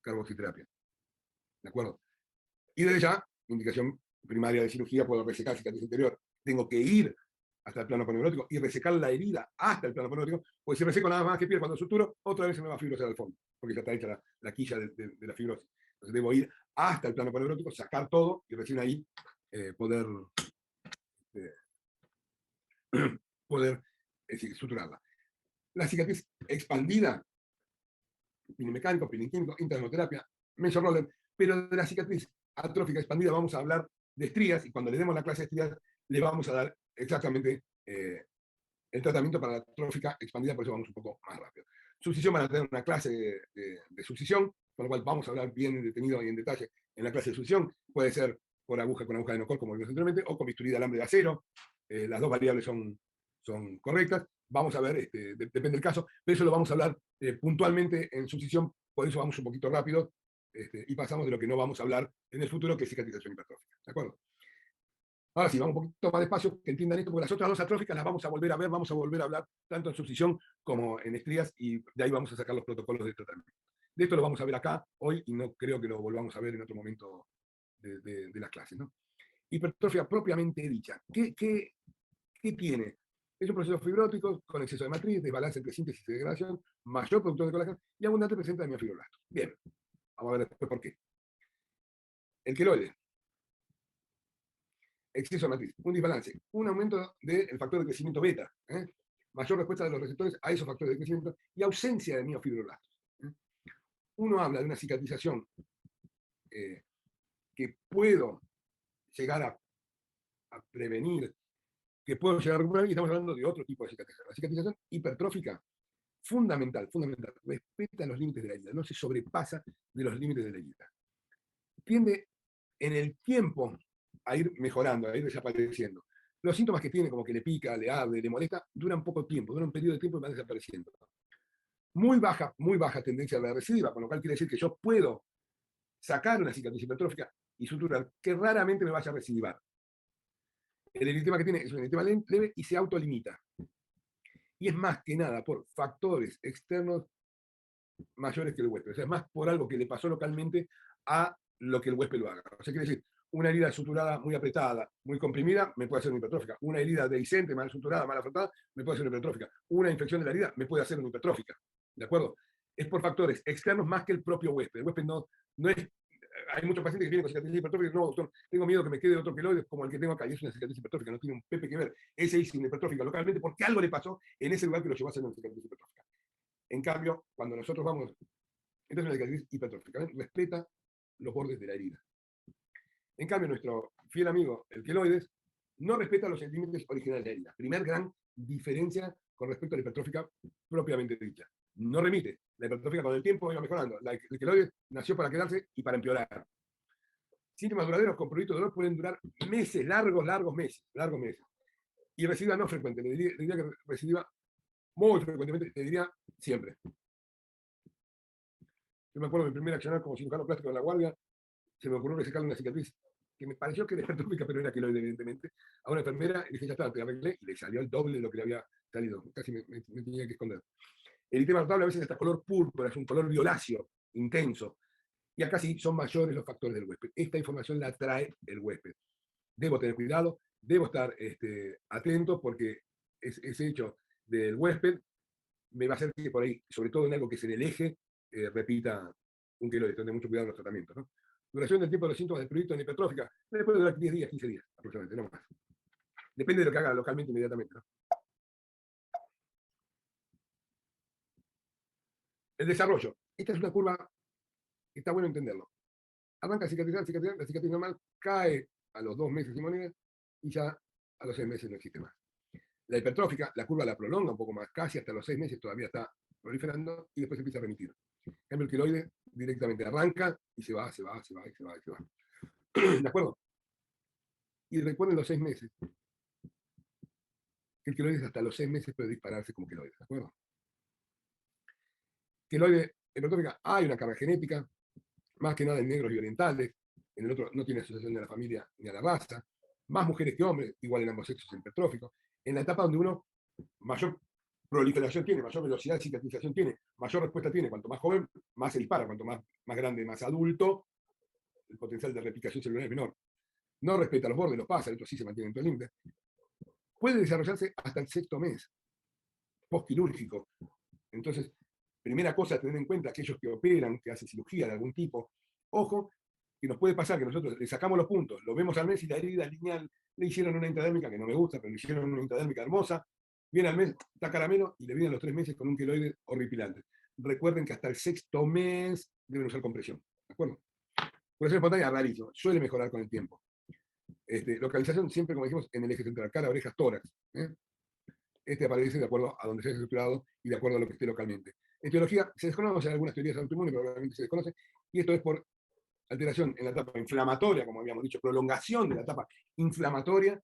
carboxiterapia. ¿De acuerdo? Y desde ya, indicación primaria de cirugía, puedo resecar cicatriz interior. Tengo que ir hasta el plano poneurótico y resecar la herida hasta el plano poneurótico, porque si reseco nada más que piel cuando suturo, otra vez se me va a fibrosear al fondo, porque ya está hecha la quilla de la fibrosis. Entonces debo ir hasta el plano poneurótico, sacar todo y recién ahí poder, eh, poder suturarla. La cicatriz expandida, peeling mecánico, peeling químico, internoterapia, meso roller, pero de la cicatriz atrófica expandida vamos a hablar de estrías, y cuando le demos la clase de estrías, le vamos a dar exactamente el tratamiento para la atrófica expandida, por eso vamos un poco más rápido. Subcisión, van a tener una clase de subcisión, con lo cual vamos a hablar bien detenido y en detalle en la clase de subcisión. Puede ser con aguja de Nocor, como vimos anteriormente, o con bisturí de alambre de acero. Las dos variables son correctas. Vamos a ver, depende del caso, pero eso lo vamos a hablar puntualmente en subcisión, por eso vamos un poquito rápido y pasamos de lo que no vamos a hablar en el futuro, que es cicatrización hipertrófica. ¿De acuerdo? Ahora sí, vamos un poquito más despacio, que entiendan esto, porque las otras dos atróficas las vamos a volver a ver, vamos a volver a hablar tanto en subcisión como en estrías, y de ahí vamos a sacar los protocolos de tratamiento. De esto lo vamos a ver acá hoy, y no creo que lo volvamos a ver en otro momento de las clases, ¿no? Hipertrofia propiamente dicha. ¿Qué tiene? Es un proceso fibrótico con exceso de matriz, desbalance entre síntesis y degradación, mayor productor de colágeno y abundante presencia de miofibroblastos. Bien, vamos a ver después por qué. El queloide. Exceso de matriz, un desbalance, un aumento del factor de crecimiento beta, mayor respuesta de los receptores a esos factores de crecimiento y ausencia de miofibroblastos. Uno habla de una cicatrización que puedo llegar a prevenir, que puedo llegar a recuperar, y estamos hablando de otro tipo de cicatrización. La cicatrización hipertrófica, fundamental, respeta los límites de la herida, no se sobrepasa de los límites de la herida. Tiende en el tiempo a ir mejorando, a ir desapareciendo. Los síntomas que tiene, como que le pica, le arde, le molesta, duran poco tiempo, duran un periodo de tiempo y van desapareciendo. Muy baja tendencia a la recidiva, con lo cual quiere decir que yo puedo sacar una cicatriz hipertrófica y suturar que raramente me vaya a recidivar. El eritema que tiene es un eritema leve y se autolimita. Y es más que nada por factores externos mayores que el huésped. O sea, es más por algo que le pasó localmente a lo que el huésped lo haga. O sea, quiere decir, una herida suturada muy apretada, muy comprimida, me puede hacer una hipertrófica. Una herida dehiscente, mal suturada, mal afrontada, me puede hacer una hipertrófica. Una infección de la herida me puede hacer una hipertrófica. ¿De acuerdo? Es por factores externos más que el propio huésped. El huésped no es. Hay muchos pacientes que vienen con cicatriz hipertrófica y no, doctor, tengo miedo que me quede otro queloide como el que tengo acá, y es una cicatriz hipertrófica, no tiene un pepe que ver. Ese hizo una hipertrófica localmente porque algo le pasó en ese lugar que lo llevó a hacer una cicatriz hipertrófica. En cambio, cuando nosotros vamos, esta es una cicatriz hipertrófica, ¿ven? Respeta los bordes de la herida. En cambio, nuestro fiel amigo, el queloides, no respeta los centímetros originales de la herida. Primer gran diferencia con respecto a la hipertrófica propiamente dicha. No remite. La hipertrófica con el tiempo iba mejorando. El queloides nació para quedarse y para empeorar. Síntomas duraderos con prurito de dolor pueden durar meses, largos meses. Y recidiva no frecuente. Le diría que recidiva muy frecuentemente, te diría siempre. Yo me acuerdo de mi primer accionar como cirujano plástico de la guardia, se me ocurrió resecarle una cicatriz que me pareció que era hipertrófica, pero era queloide, evidentemente, a una enfermera, y dije, ya está, te arreglé, y le salió el doble de lo que le había salido. Casi me tenía que esconder. El eritema notable a veces hasta color púrpura, es un color violáceo, intenso. Y acá sí son mayores los factores del huésped. Esta información la trae el huésped. Debo tener cuidado, debo estar atento, porque ese hecho del huésped me va a hacer que por ahí, sobre todo en algo que es en el eje, repita un queloide. Tener mucho cuidado en los tratamientos, ¿no? Duración del tiempo de los síntomas del prurito en hipertrófica puede durar 10 días, 15 días aproximadamente, no más. Depende de lo que haga localmente inmediatamente, ¿no? El desarrollo. Esta es una curva que está bueno entenderlo. Arranca a cicatrizar, la cicatriz normal cae a los 2 meses y moneda, y ya a los 6 meses no existe más. La hipertrófica, la curva la prolonga un poco más, casi hasta los 6 meses todavía está proliferando, y después empieza a remitir. En cambio, el queloide directamente arranca y se va. ¿De acuerdo? Y recuerden los 6 meses. Que el queloide hasta los 6 meses puede dispararse como queloide, ¿de acuerdo? Queloide hipertrófica, hay una carga genética, más que nada en negros y orientales. En el otro no tiene asociación de la familia ni a la raza. Más mujeres que hombres, igual en ambos sexos hipertróficos. En la etapa donde uno mayor proliferación tiene, mayor velocidad de cicatrización tiene, mayor respuesta tiene. Cuanto más joven, más se dispara. Cuanto más grande, más adulto, el potencial de replicación celular es menor. No respeta los bordes, los pasa, el otro sí se mantiene en todo el límite. Puede desarrollarse hasta el 6º mes, postquirúrgico. Entonces, primera cosa a tener en cuenta, aquellos que operan, que hacen cirugía de algún tipo, ojo, que nos puede pasar que nosotros le sacamos los puntos, lo vemos al mes y la herida lineal, le hicieron una intradérmica que no me gusta, pero le hicieron una intradérmica hermosa, viene al mes, está caramelo y le vienen los 3 meses con un queloide horripilante. Recuerden que hasta el 6º mes deben usar compresión, ¿de acuerdo? Curación espontánea, rarísimo, suele mejorar con el tiempo. Localización siempre, como dijimos, en el eje central, cara, orejas, tórax. Este aparece de acuerdo a donde se haya estructurado y de acuerdo a lo que esté localmente. En teología se desconocen algunas teorías autoinmunes, pero probablemente se desconoce, y esto es por alteración en la etapa inflamatoria, como habíamos dicho, prolongación de la etapa inflamatoria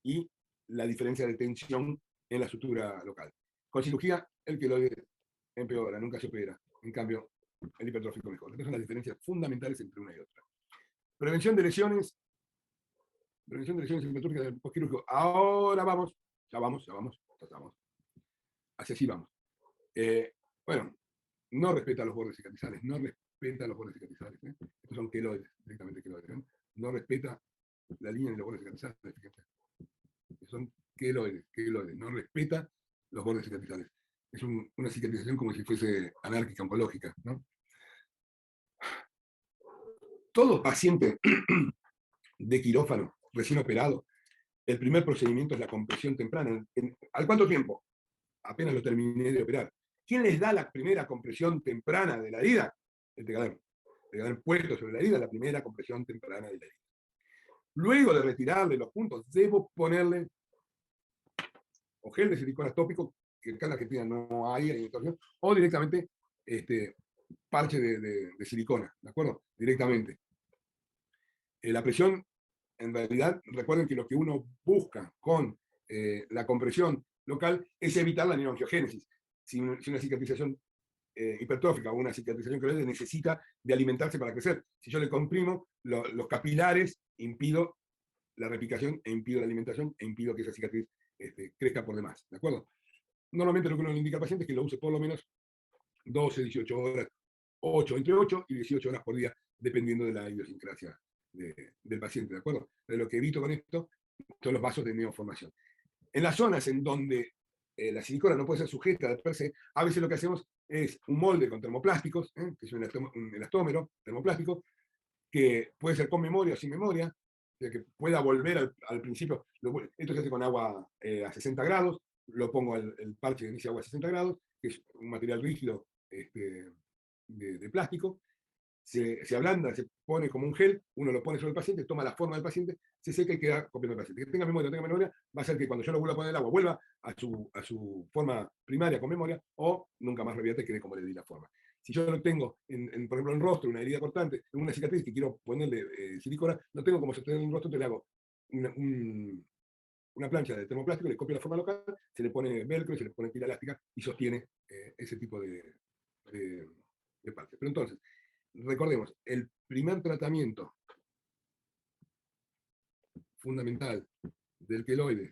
y la diferencia de tensión en la sutura local. Con cirugía, el queloide empeora, nunca se opera. En cambio, el hipertrófico mejora. Estas son las diferencias fundamentales entre una y otra. Prevención de lesiones hipertróficas del postquirúrgico. Ahora vamos. Ya vamos. Así vamos. Bueno, no respeta los bordes cicatrizales, Estos son queloides, directamente queloides. No respeta la línea de los bordes cicatrizales, fíjense. Son queloides, no respeta los bordes cicatrizales. Es una cicatrización como si fuese anárquica, oncológica, ¿no? Todo paciente de quirófano, recién operado, el primer procedimiento es la compresión temprana. ¿Al cuánto tiempo? Apenas lo terminé de operar. ¿Quién les da la primera compresión temprana de la herida? El tegadermo. El tegadermo puesto sobre la herida, la primera compresión temprana de la herida. Luego de retirarle los puntos, debo ponerle o gel de silicona tópico, que acá en Argentina no hay, o directamente parche de silicona, ¿de acuerdo? Directamente. La presión, en realidad, recuerden que lo que uno busca con la compresión local es evitar la neuroangiogénesis. Si una cicatrización hipertrófica o una cicatrización queloide necesita de alimentarse para crecer. Si yo le comprimo los capilares, impido la replicación e impido la alimentación e impido que esa cicatriz crezca por demás, ¿de acuerdo? Normalmente lo que uno le indica al paciente es que lo use por lo menos 12, 18 horas, entre 8 y 18 horas por día, dependiendo de la idiosincrasia del paciente, ¿de acuerdo? De lo que evito con esto son los vasos de neoformación. En las zonas en donde la silicona no puede ser sujeta de per se, a veces lo que hacemos es un molde con termoplásticos, que es un elastómero termoplástico, que puede ser con memoria o sin memoria, que pueda volver al principio. Esto se hace con agua a 60 grados, lo pongo el parche que inicia agua a 60 grados, que es un material rígido de plástico, se ablanda, se pone como un gel, uno lo pone sobre el paciente, toma la forma del paciente, se seca y queda copiando el paciente. Que tenga memoria o no tenga memoria, va a ser que cuando yo lo vuelva a poner el agua, vuelva a su forma primaria con memoria, o nunca más revierte, quede como le di la forma. Si yo lo tengo, por ejemplo, en rostro, una herida cortante, en una cicatriz que quiero ponerle silicona, no tengo como sostener en el rostro, entonces le hago una plancha de termoplástico, le copio la forma local, se le pone velcro, se le pone tira elástica y sostiene ese tipo de parte. Pero entonces, recordemos, el primer tratamiento fundamental del queloide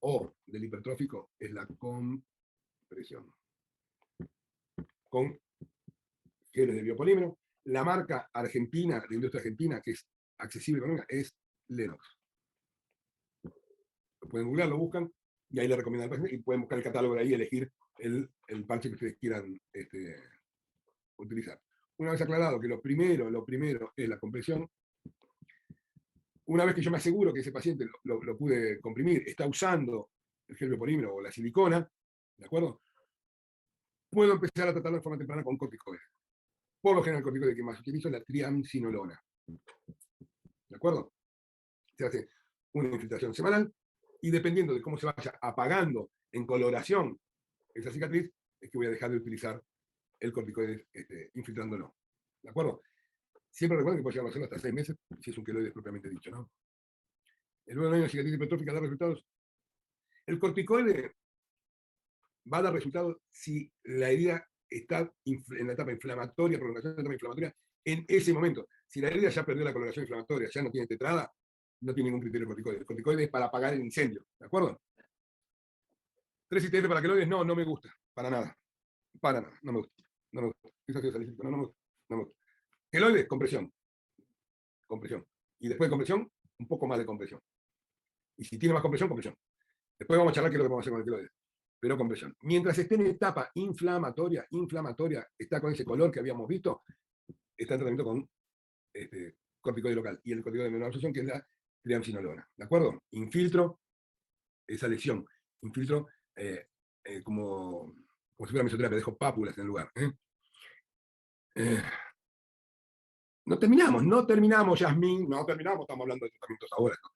o del hipertrófico es la compresión. Con geles de biopolímero. La marca argentina, de industria argentina, que es accesible económica, es Lennox. Lo pueden googlear, lo buscan, y ahí le recomiendan al paciente, y pueden buscar el catálogo de ahí y elegir el parche que ustedes quieran utilizar. Una vez aclarado que lo primero es la compresión, una vez que yo me aseguro que ese paciente lo pude comprimir, está usando el gel biopolímero o la silicona, ¿de acuerdo? Puedo empezar a tratarlo de forma temprana con corticoides. Por lo general, el corticoide que más utilizo es la triamcinolona. ¿De acuerdo? Se hace una infiltración semanal y dependiendo de cómo se vaya apagando en coloración esa cicatriz, es que voy a dejar de utilizar el corticoide infiltrándolo. ¿De acuerdo? Siempre recuerden que puede llegar a hacerlo hasta 6 meses, si es un queloide propiamente dicho, ¿no? El 9 año de cicatriz hipertrófica da resultados. El corticoide va a dar resultados si la herida está en la etapa inflamatoria, prolongación de la etapa inflamatoria, en ese momento. Si la herida ya perdió la coloración inflamatoria, ya no tiene tetrada, no tiene ningún criterio corticoide. El corticoide es para apagar el incendio, ¿de acuerdo? 3 ITF para queloides, no, no me gusta, para nada. Para nada, no me gusta. No me gusta. Es ácido salicílico, no, no me gusta. No me gusta. Queloides, compresión. Compresión. Y después de compresión, un poco más de compresión. Y si tiene más compresión, compresión. Después vamos a charlar qué es lo que vamos a hacer con el queloide. Pero compresión. Mientras esté en etapa inflamatoria, está con ese color que habíamos visto, está en tratamiento con corticoide local. Y el corticoide de menor absorción, que es la triamcinolona. ¿De acuerdo? Infiltro esa lesión. Infiltro como si fuera mesoterapia, dejo pápulas en el lugar. No terminamos, Yasmín, no terminamos, estamos hablando de tratamientos ahora, no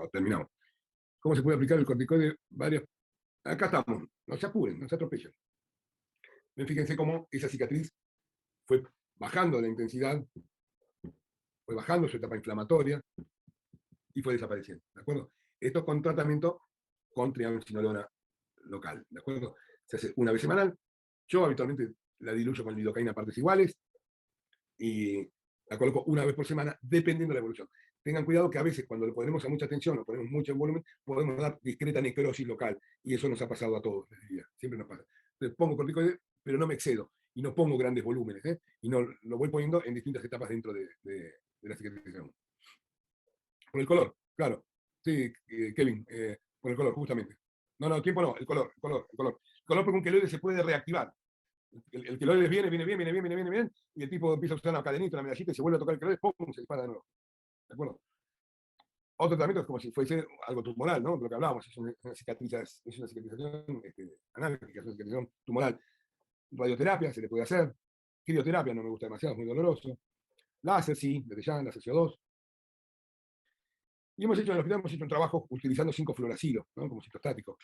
terminamos. ¿Cómo se puede aplicar el corticoide? Acá estamos, no se apuren, no se atropellen. Fíjense cómo esa cicatriz fue bajando la intensidad, fue bajando su etapa inflamatoria y fue desapareciendo, ¿de acuerdo? Esto con tratamiento con triamcinolona local, ¿de acuerdo? Se hace una vez semanal. Yo habitualmente la diluyo con lidocaína a partes iguales y la coloco una vez por semana, dependiendo de la evolución. Tengan cuidado que a veces cuando le ponemos a mucha tensión o ponemos mucho volumen, podemos dar discreta necrosis local, y eso nos ha pasado a todos, siempre nos pasa. Entonces pongo corticoide, pero no me excedo, y no pongo grandes volúmenes, y no lo voy poniendo en distintas etapas dentro de la cicatrización. Por el color, claro. Sí, Kevin, por el color, justamente. No, tiempo no, el color. El color porque un queloide se puede reactivar. El queloide viene bien, y el tipo empieza a usar una cadenita, una medallita, y se vuelve a tocar el queloide, ¡pum!, se dispara de nuevo. ¿De acuerdo? Otro tratamiento es como si fuese algo tumoral, ¿no? De lo que hablábamos, es una cicatrización analítica, es una cicatrización tumoral. Radioterapia se le puede hacer. Quimioterapia no me gusta demasiado, es muy doloroso. Láser, sí, desde ya, láser CO2. Y en el hospital hemos hecho un trabajo utilizando 5-fluoracilo, ¿no? Como citostático.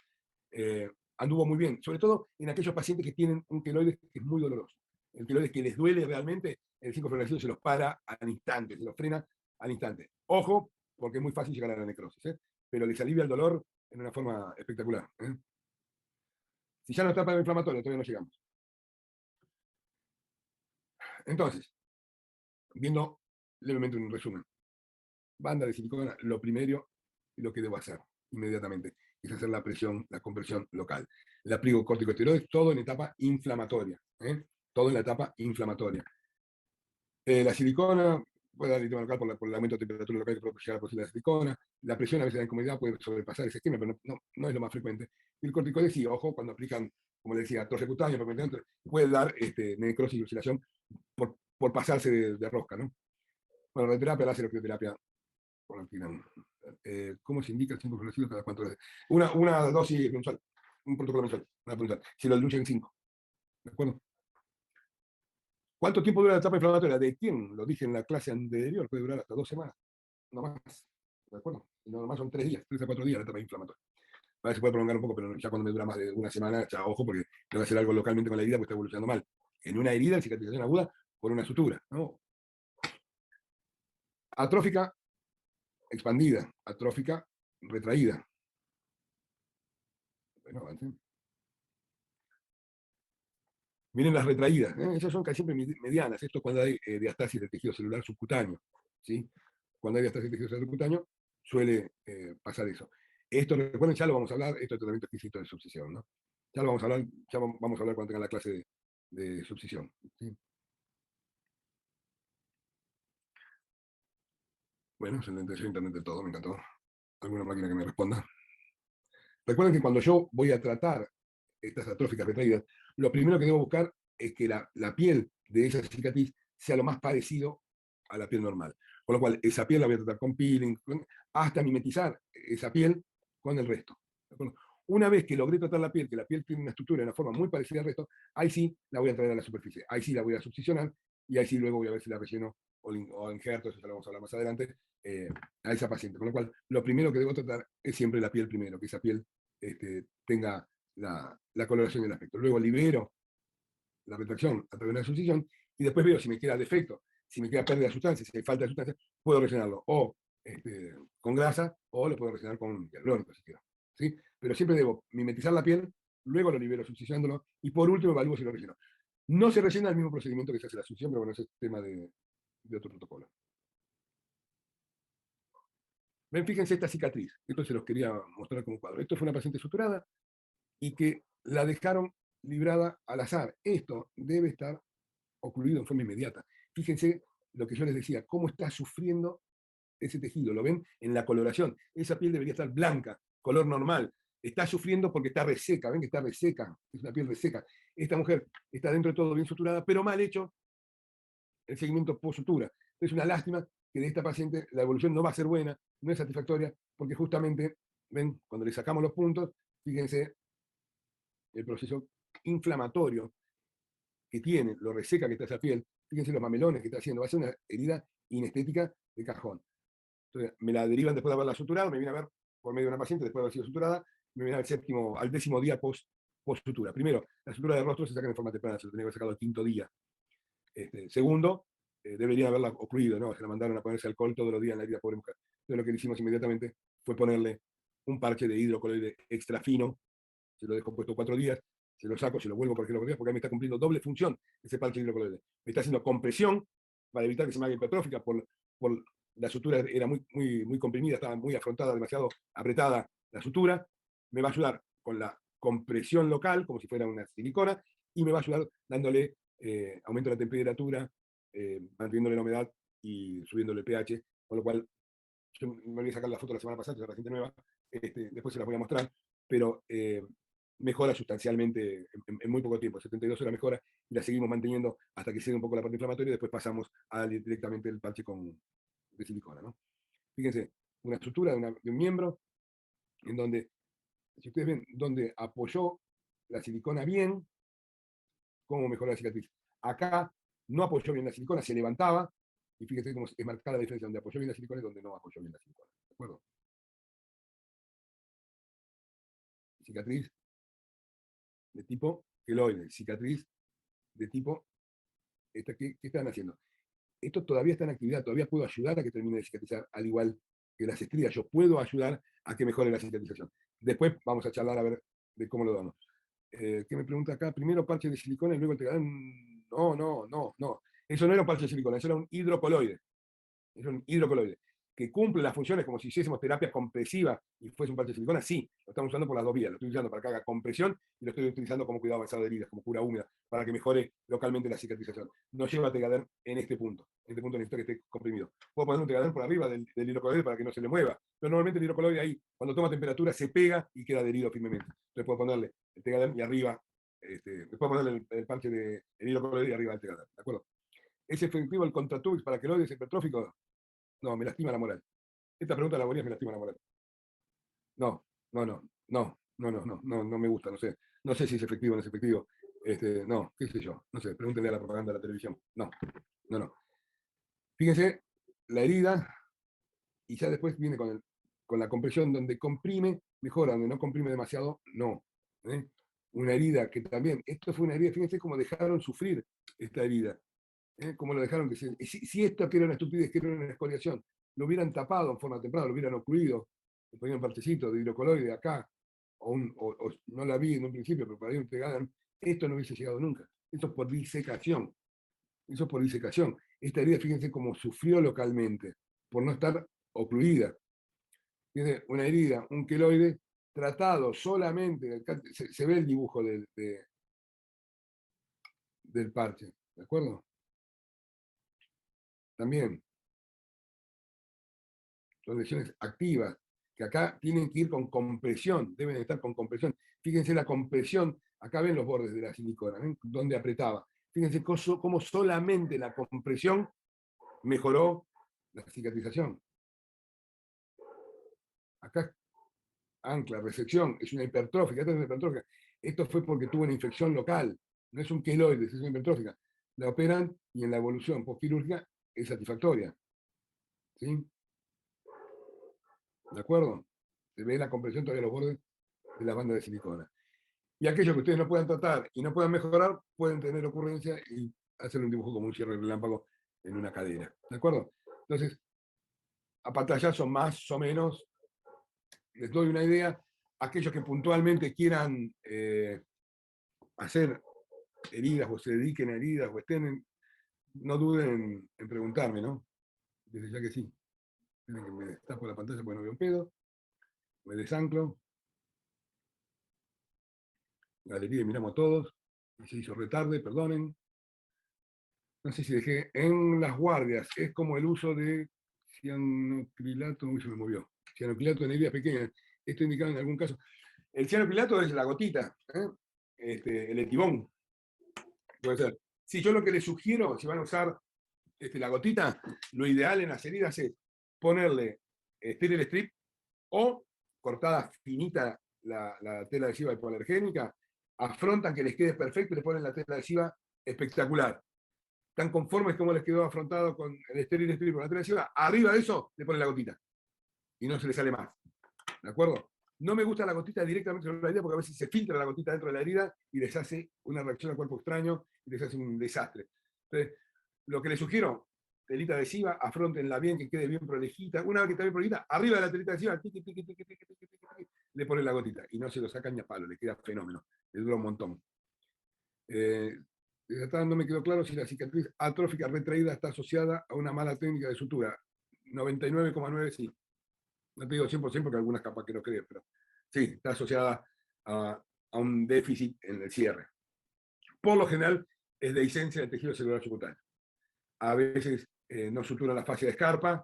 Anduvo muy bien, sobre todo en aquellos pacientes que tienen un queloide que es muy doloroso. El queloide que les duele realmente, el 5-fluoracilo se los para al instante, se los frena al instante. Ojo, porque es muy fácil llegar a la necrosis, pero les alivia el dolor en una forma espectacular. Si ya no está para el inflamatorio, todavía no llegamos. Entonces, viendo levemente un resumen, banda de silicona, lo primero y lo que debo hacer inmediatamente es hacer la presión, la compresión local. El aplico corticosteroides, todo en etapa inflamatoria. Todo en la etapa inflamatoria. La silicona puede dar el tema local por el aumento de temperatura local que puede llegar a producir la silicona. La presión a veces en la incomodidad puede sobrepasar ese esquema, pero no es lo más frecuente. Y el corticoide sí, ojo, cuando aplican, como le decía, torrecutáneo, puede dar necrosis y ulceración por pasarse de rosca, ¿no? Bueno, la terapia, la crioterapia, ¿cómo se indica el 5 cada cuánto veces? Una dosis mensual, un protocolo mensual, si lo diluyen en 5. ¿De acuerdo? ¿Cuánto tiempo dura la etapa inflamatoria? ¿De quién? Lo dije en la clase anterior, puede durar hasta 2 semanas, no más. ¿De acuerdo? No más son 3 días, 3 a 4 días la etapa inflamatoria. A veces se puede prolongar un poco, pero ya cuando me dura más de una semana, ya ojo, porque tengo que hacer algo localmente con la herida porque está evolucionando mal. En una herida, en cicatrización aguda, por una sutura, ¿no? Atrófica, expandida. Atrófica, retraída. Bueno, avancen. Miren las retraídas, esas son casi siempre medianas. Esto es cuando hay diastasis del tejido celular subcutáneo. ¿Sí? Cuando hay diastasis del tejido celular subcutáneo, suele pasar eso. Esto, recuerden, ya lo vamos a hablar, esto es tratamiento exquisito de subcisión, ¿no? Ya lo vamos a hablar, ya vamos a hablar cuando tengan la clase de subcisión. ¿Sí? Bueno, se le entendió internet de todo, me encantó. ¿Alguna máquina que me responda? Recuerden que cuando yo voy a tratar estas atróficas retraídas, lo primero que debo buscar es que la piel de esa cicatriz sea lo más parecido a la piel normal. Con lo cual, esa piel la voy a tratar con peeling, hasta mimetizar esa piel con el resto. Una vez que logré tratar la piel, que la piel tiene una estructura de una forma muy parecida al resto, ahí sí la voy a traer a la superficie. Ahí sí la voy a subcisionar y ahí sí luego voy a ver si la relleno o injerto, eso ya lo vamos a hablar más adelante, a esa paciente. Con lo cual, lo primero que debo tratar es siempre la piel primero, que esa piel tenga la coloración y el aspecto. Luego libero la retracción a través de la subcisión y después veo si me queda defecto, si me queda pérdida de sustancia, si hay falta de sustancia, puedo rellenarlo o con grasa o lo puedo rellenar con hialurónico si quiero. ¿Sí? Pero siempre debo mimetizar la piel, luego lo libero subcisionándolo y por último evalúo si lo relleno. No se rellena el mismo procedimiento que se hace la subcisión, pero bueno, ese es tema de otro protocolo. Ven, fíjense esta cicatriz. Esto se los quería mostrar como cuadro. Esto fue una paciente suturada y que la dejaron librada al azar. Esto debe estar ocurrido en forma inmediata. Fíjense lo que yo les decía, cómo está sufriendo ese tejido, lo ven en la coloración. Esa piel debería estar blanca, color normal. Está sufriendo porque está reseca, ven que está reseca, es una piel reseca. Esta mujer está dentro de todo bien suturada, pero mal hecho el seguimiento post-sutura. Es una lástima que de esta paciente la evolución no va a ser buena, no es satisfactoria, porque justamente, ven, cuando le sacamos los puntos, fíjense el proceso inflamatorio que tiene, lo reseca que está esa piel, fíjense los mamelones que está haciendo, va a ser una herida inestética de cajón. Entonces, me la derivan después de haberla suturado, me viene a ver por medio de una paciente después de haber sido suturada, me viene al 10º día post-sutura. Primero, la sutura de rostro se saca en forma temprana, se lo tenía que haber sacado al 5º día. Segundo, debería haberla ocurrido, ¿no? Se la mandaron a ponerse alcohol todos los días en la herida, pobre mujer. Entonces lo que le hicimos inmediatamente fue ponerle un parche de hidrocoloide extra fino, se lo dejo puesto 4 días, se lo saco, se lo vuelvo por los días, porque ahí me está cumpliendo doble función ese parche de hidrocoloide. Me está haciendo compresión para evitar que se me haga hipertrófica por la sutura era muy comprimida, estaba muy afrontada, demasiado apretada la sutura. Me va a ayudar con la compresión local, como si fuera una silicona, y me va a ayudar dándole aumento de la temperatura, manteniéndole la humedad y subiéndole el pH, con lo cual yo me olvidé sacar la foto la semana pasada, es una paciente nueva, después se las voy a mostrar, pero mejora sustancialmente en muy poco tiempo, 72 horas mejora, y la seguimos manteniendo hasta que cede un poco la parte inflamatoria y después pasamos directamente el parche de silicona, ¿no? Fíjense, una estructura de un miembro en donde, si ustedes ven, donde apoyó la silicona bien, cómo mejoró la cicatriz. Acá no apoyó bien la silicona, se levantaba, y fíjense cómo es marcada la diferencia, donde apoyó bien la silicona y donde no apoyó bien la silicona. ¿De acuerdo? Cicatriz de tipo queloide, cicatriz de tipo, ¿qué están haciendo? Esto todavía está en actividad, todavía puedo ayudar a que termine de cicatrizar, al igual que las estrías, yo puedo ayudar a que mejore la cicatrización. Después vamos a charlar a ver de cómo lo damos. ¿Qué me pregunta acá? Primero parche de silicona y luego el tegadán. No. Eso no era un parche de silicona, eso era un hidrocoloide. Es un hidrocoloide que cumple las funciones como si hiciésemos terapia compresiva y fuese un parche de silicona, sí, lo estamos usando por las dos vías, lo estoy usando para que haga compresión y lo estoy utilizando como cuidado avanzado de heridas, como cura húmeda, para que mejore localmente la cicatrización. No lleva Tegaderm en este punto necesito que esté comprimido. Puedo poner un Tegaderm por arriba del hidrocoloide para que no se le mueva, pero normalmente el hidrocoloide ahí, cuando toma temperatura, se pega y queda adherido firmemente. Entonces puedo ponerle el Tegaderm y arriba, puedo ponerle el parche del hidrocoloide y arriba del Tegaderm, ¿de acuerdo? ¿Es efectivo el contratubis para queloides hipertróficos? No, me lastima la moral. Esta pregunta de la bonita me lastima la moral. No me gusta, no sé. No sé si es efectivo o no es efectivo. No, qué sé yo, no sé, pregúntenle a la propaganda de la televisión. No. Fíjense, la herida, y ya después viene con la compresión, donde comprime, mejora, donde no comprime demasiado, no. ¿eh? Una herida que también, esto fue una herida, fíjense cómo dejaron sufrir esta herida. Cómo lo dejaron que si esto que era una estupidez, que era una escoriación, lo hubieran tapado en forma temprana, lo hubieran ocluido, le ponían un parchecito de hidrocoloide acá, o no la vi en un principio, pero para ahí un Tegaderm, esto no hubiese llegado nunca. Esto es por disecación. Eso es por disecación. Esta herida, fíjense cómo sufrió localmente, por no estar ocluida. Tiene una herida, un queloide, tratado solamente, se ve el dibujo del parche, ¿de acuerdo? También son lesiones activas, que acá tienen que ir con compresión, deben estar con compresión. Fíjense la compresión, acá ven los bordes de la silicona, ¿ven? Donde apretaba. Fíjense cómo solamente la compresión mejoró la cicatrización. Acá ancla, resección, es una hipertrófica, esta es una hipertrófica. Esto fue porque tuvo una infección local, no es un queloide, es una hipertrófica. La operan y en la evolución postquirúrgica es satisfactoria. ¿Sí? ¿De acuerdo? Se ve la compresión todavía los bordes de la banda de silicona. Y aquellos que ustedes no puedan tratar y no puedan mejorar, pueden tener ocurrencia y hacer un dibujo como un cierre relámpago en una cadera. ¿De acuerdo? Entonces, a pantallazo más o menos, les doy una idea. Aquellos que puntualmente quieran hacer heridas o se dediquen a heridas o no duden en preguntarme, ¿no? Desde ya que sí. Tienen que me tapo la pantalla porque no veo un pedo. Me desanclo. galería y miramos a todos. Y se hizo retarde, perdonen. No sé si dejé en las guardias. Es como el uso de cianocrilato. Uy, se me movió. Cianocrilato en heridas pequeñas. Esto indicado en algún caso. El cianocrilato es la gotita, el etibón. Puede ser. Si yo lo que les sugiero, si van a usar la gotita, lo ideal en las heridas es ponerle styrel strip o cortada finita la tela adhesiva hipoalergénica, afrontan que les quede perfecto y le ponen la tela adhesiva espectacular. Tan conformes como les quedó afrontado con el estéril strip con la tela adhesiva, arriba de eso le ponen la gotita y no se le sale más. ¿De acuerdo? No me gusta la gotita directamente sobre la herida porque a veces se filtra la gotita dentro de la herida y les hace una reacción al cuerpo extraño y les hace un desastre. Entonces, lo que les sugiero, telita adhesiva, afrontenla bien, que quede bien prolijita. Una vez que está bien prolijita, arriba de la telita adhesiva, le ponen la gotita y no se lo sacan ni a palo, le queda fenómeno, le dura un montón. No me quedó claro si la cicatriz atrófica retraída está asociada a una mala técnica de sutura. 99,9 sí. No te digo 100% porque algunas capaz que no creen, pero sí, está asociada a un déficit en el cierre. Por lo general, es dehiscencia del tejido celular subcutáneo. A veces no sutura la fascia de escarpa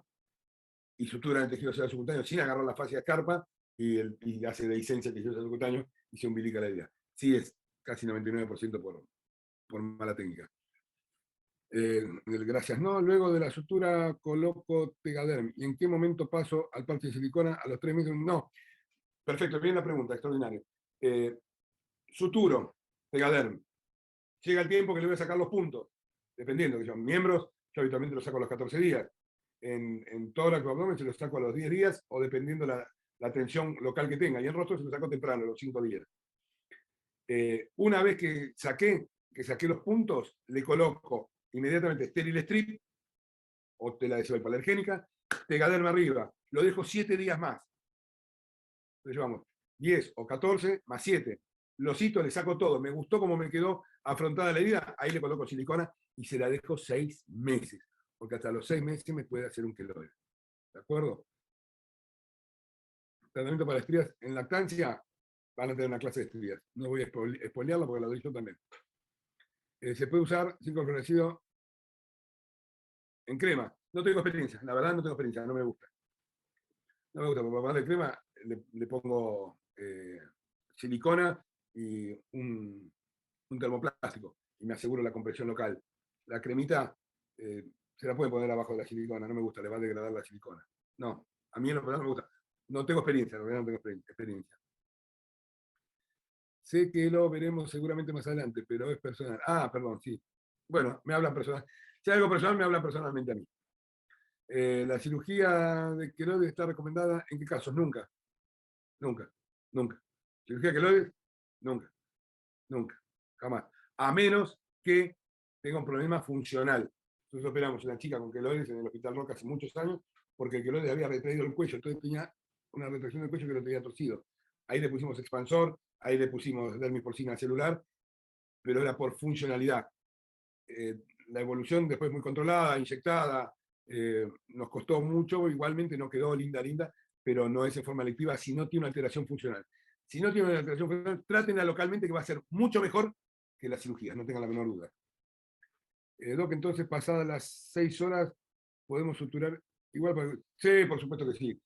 y sutura el tejido celular subcutáneo sin agarrar la fascia de escarpa y hace dehiscencia del tejido celular subcutáneo y se umbilica la herida. Sí, es casi 99% por mala técnica. Gracias. No, luego de la sutura coloco Tegaderm. ¿Y en qué momento paso al parche de silicona? ¿A los 3 meses? No. Perfecto, bien la pregunta, extraordinario. Suturo, Tegaderm. Llega el tiempo que le voy a sacar los puntos, dependiendo, que son miembros, yo habitualmente los saco a los 14 días. En tórax o abdomen se los saco a los 10 días o dependiendo la tensión local que tenga. Y en rostro se los saco temprano, a los 5 días. Una vez que saqué los puntos, le coloco inmediatamente estéril strip o tela adhesiva hipoalergénica, Tegaderm arriba. Lo dejo 7 días más. Entonces llevamos 10 o 14 más 7. Lo cito, le saco todo. Me gustó cómo me quedó afrontada la herida. Ahí le coloco silicona y se la dejo 6 meses. Porque hasta los 6 meses me puede hacer un queloide. ¿De acuerdo? Tratamiento para estrías en lactancia. Van a tener una clase de estrías. No voy a spoilearla porque la doy yo también. Se puede usar zinc fluorescido en crema. No tengo experiencia. La verdad no tengo experiencia. No me gusta. No me gusta. Porque para ponerle crema le pongo silicona y un termoplástico y me aseguro la compresión local. La cremita se la pueden poner abajo de la silicona, no me gusta, le va a degradar la silicona. No, a mí en lo personal no me gusta. No tengo experiencia, no tengo experiencia. Sé que lo veremos seguramente más adelante, pero es personal. Ah, perdón, sí. Bueno, me hablan personal. Si hay algo personal, me hablan personalmente a mí. La cirugía de queloides está recomendada en qué casos? Nunca. Nunca. Nunca. Cirugía de queloides, nunca. Nunca. Jamás. A menos que tenga un problema funcional. Nosotros operamos una chica con queloides en el Hospital Roca hace muchos años porque el queloides había retraído el cuello, entonces tenía una retracción del cuello que lo tenía torcido. Ahí le pusimos expansor, ahí le pusimos dermis porcina celular, pero era por funcionalidad. La evolución después muy controlada, inyectada, nos costó mucho, igualmente no quedó linda, pero no es en forma electiva si no tiene una alteración funcional. Si no tiene una alteración funcional, trátenla localmente que va a ser mucho mejor que las cirugías, no tengan la menor duda. Doc, entonces pasadas las 6 horas podemos suturar igual. Sí, por supuesto que sí.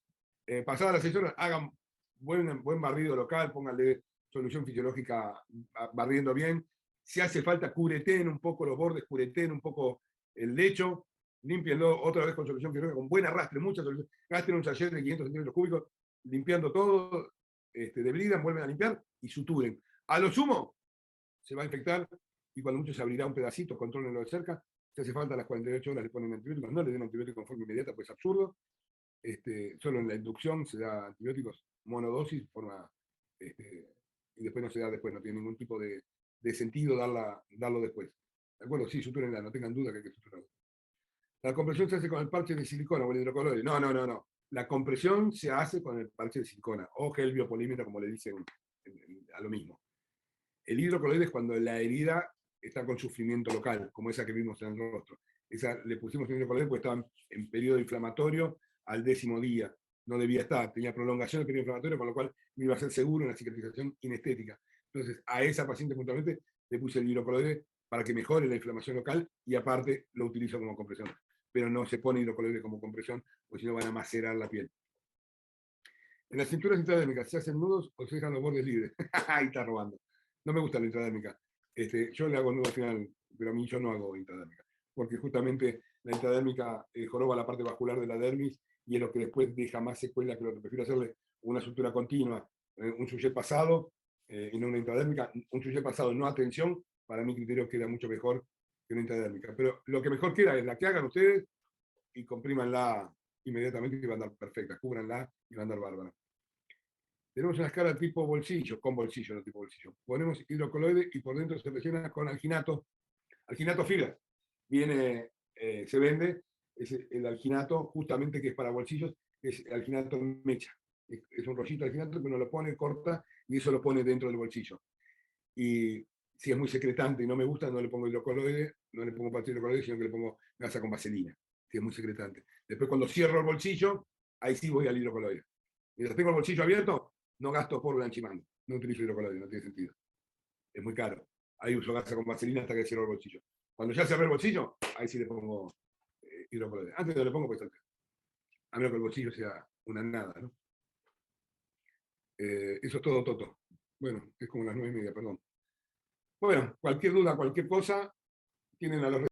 Pasadas las 6 horas, hagan buen barrido local, pónganle solución fisiológica barriendo bien. Si hace falta, cubreten un poco los bordes, cubreten un poco el lecho, límpienlo otra vez con solución fisiológica, con buen arrastre, mucha solución. Gasten un sachet de 500 centímetros cúbicos, limpiando todo, debridan, vuelven a limpiar y suturen. A lo sumo, se va a infectar y cuando mucho se abrirá un pedacito, controlenlo de cerca. Si hace falta a las 48 horas le ponen antibióticos, no le den antibióticos en forma inmediata, pues es absurdo. Solo en la inducción se da antibióticos monodosis, y después no se da después, no tiene ningún tipo de sentido darlo después. ¿De acuerdo? Sí, sutúrenla, no tengan duda que hay que suturarla. La compresión se hace con el parche de silicona o el hidrocoloide. No. La compresión se hace con el parche de silicona o gel biopolímero, como le dicen a lo mismo. El hidrocoloide es cuando la herida está con sufrimiento local, como esa que vimos en el rostro. Esa le pusimos hidrocoloide porque estaba en periodo inflamatorio al 10º día. No debía estar, tenía prolongación del periodo inflamatorio, con lo cual no iba a ser seguro en la cicatrización inestética. Entonces, a esa paciente puntualmente le puse el hidrocoloide para que mejore la inflamación local y aparte lo utilizo como compresión. Pero no se pone hidrocoloide como compresión, porque si no van a macerar la piel. En las cinturas intradérmicas, ¿se hacen nudos o se dejan los bordes libres? Ahí está robando. No me gusta la intradérmica. Yo le hago nudo al final, pero a mí yo no hago intradérmica. Porque justamente la intradérmica joroba la parte vascular de la dermis y es lo que después deja más secuela que lo que prefiero hacerle una sutura continua, un sujet pasado y no una intradérmica. Un sujet pasado no a tensión, para mi criterio queda mucho mejor que una intradérmica. Pero lo que mejor queda es la que hagan ustedes y comprímanla inmediatamente y va a andar perfecta. Cúbranla y va a andar bárbara. Tenemos una escala tipo bolsillo, con bolsillo, no tipo bolsillo. Ponemos hidrocoloide y por dentro se rellena con alginato. Alginato fibra. Viene, se vende, es el alginato justamente que es para bolsillos, es el alginato mecha. Es un rollito de alginato que uno lo pone, corta y eso lo pone dentro del bolsillo. Y si es muy secretante y no me gusta, no le pongo hidrocoloide, no le pongo parte de hidrocoloide, sino que le pongo gasa con vaselina, si es muy secretante. Después cuando cierro el bolsillo, ahí sí voy al hidrocoloide. Mientras tengo el bolsillo abierto, no gasto por blanchimando. No utilizo hidrocoloide, no tiene sentido. Es muy caro. Ahí uso gasa con vaselina hasta que cierro el bolsillo. Cuando ya cerré el bolsillo, ahí sí le pongo hidrocoloide. Antes no le pongo, pues a menos que el bolsillo sea una nada, ¿no? Eso es todo, Toto. Bueno, es como las 9:30, perdón. Bueno, cualquier duda, cualquier cosa, tienen a los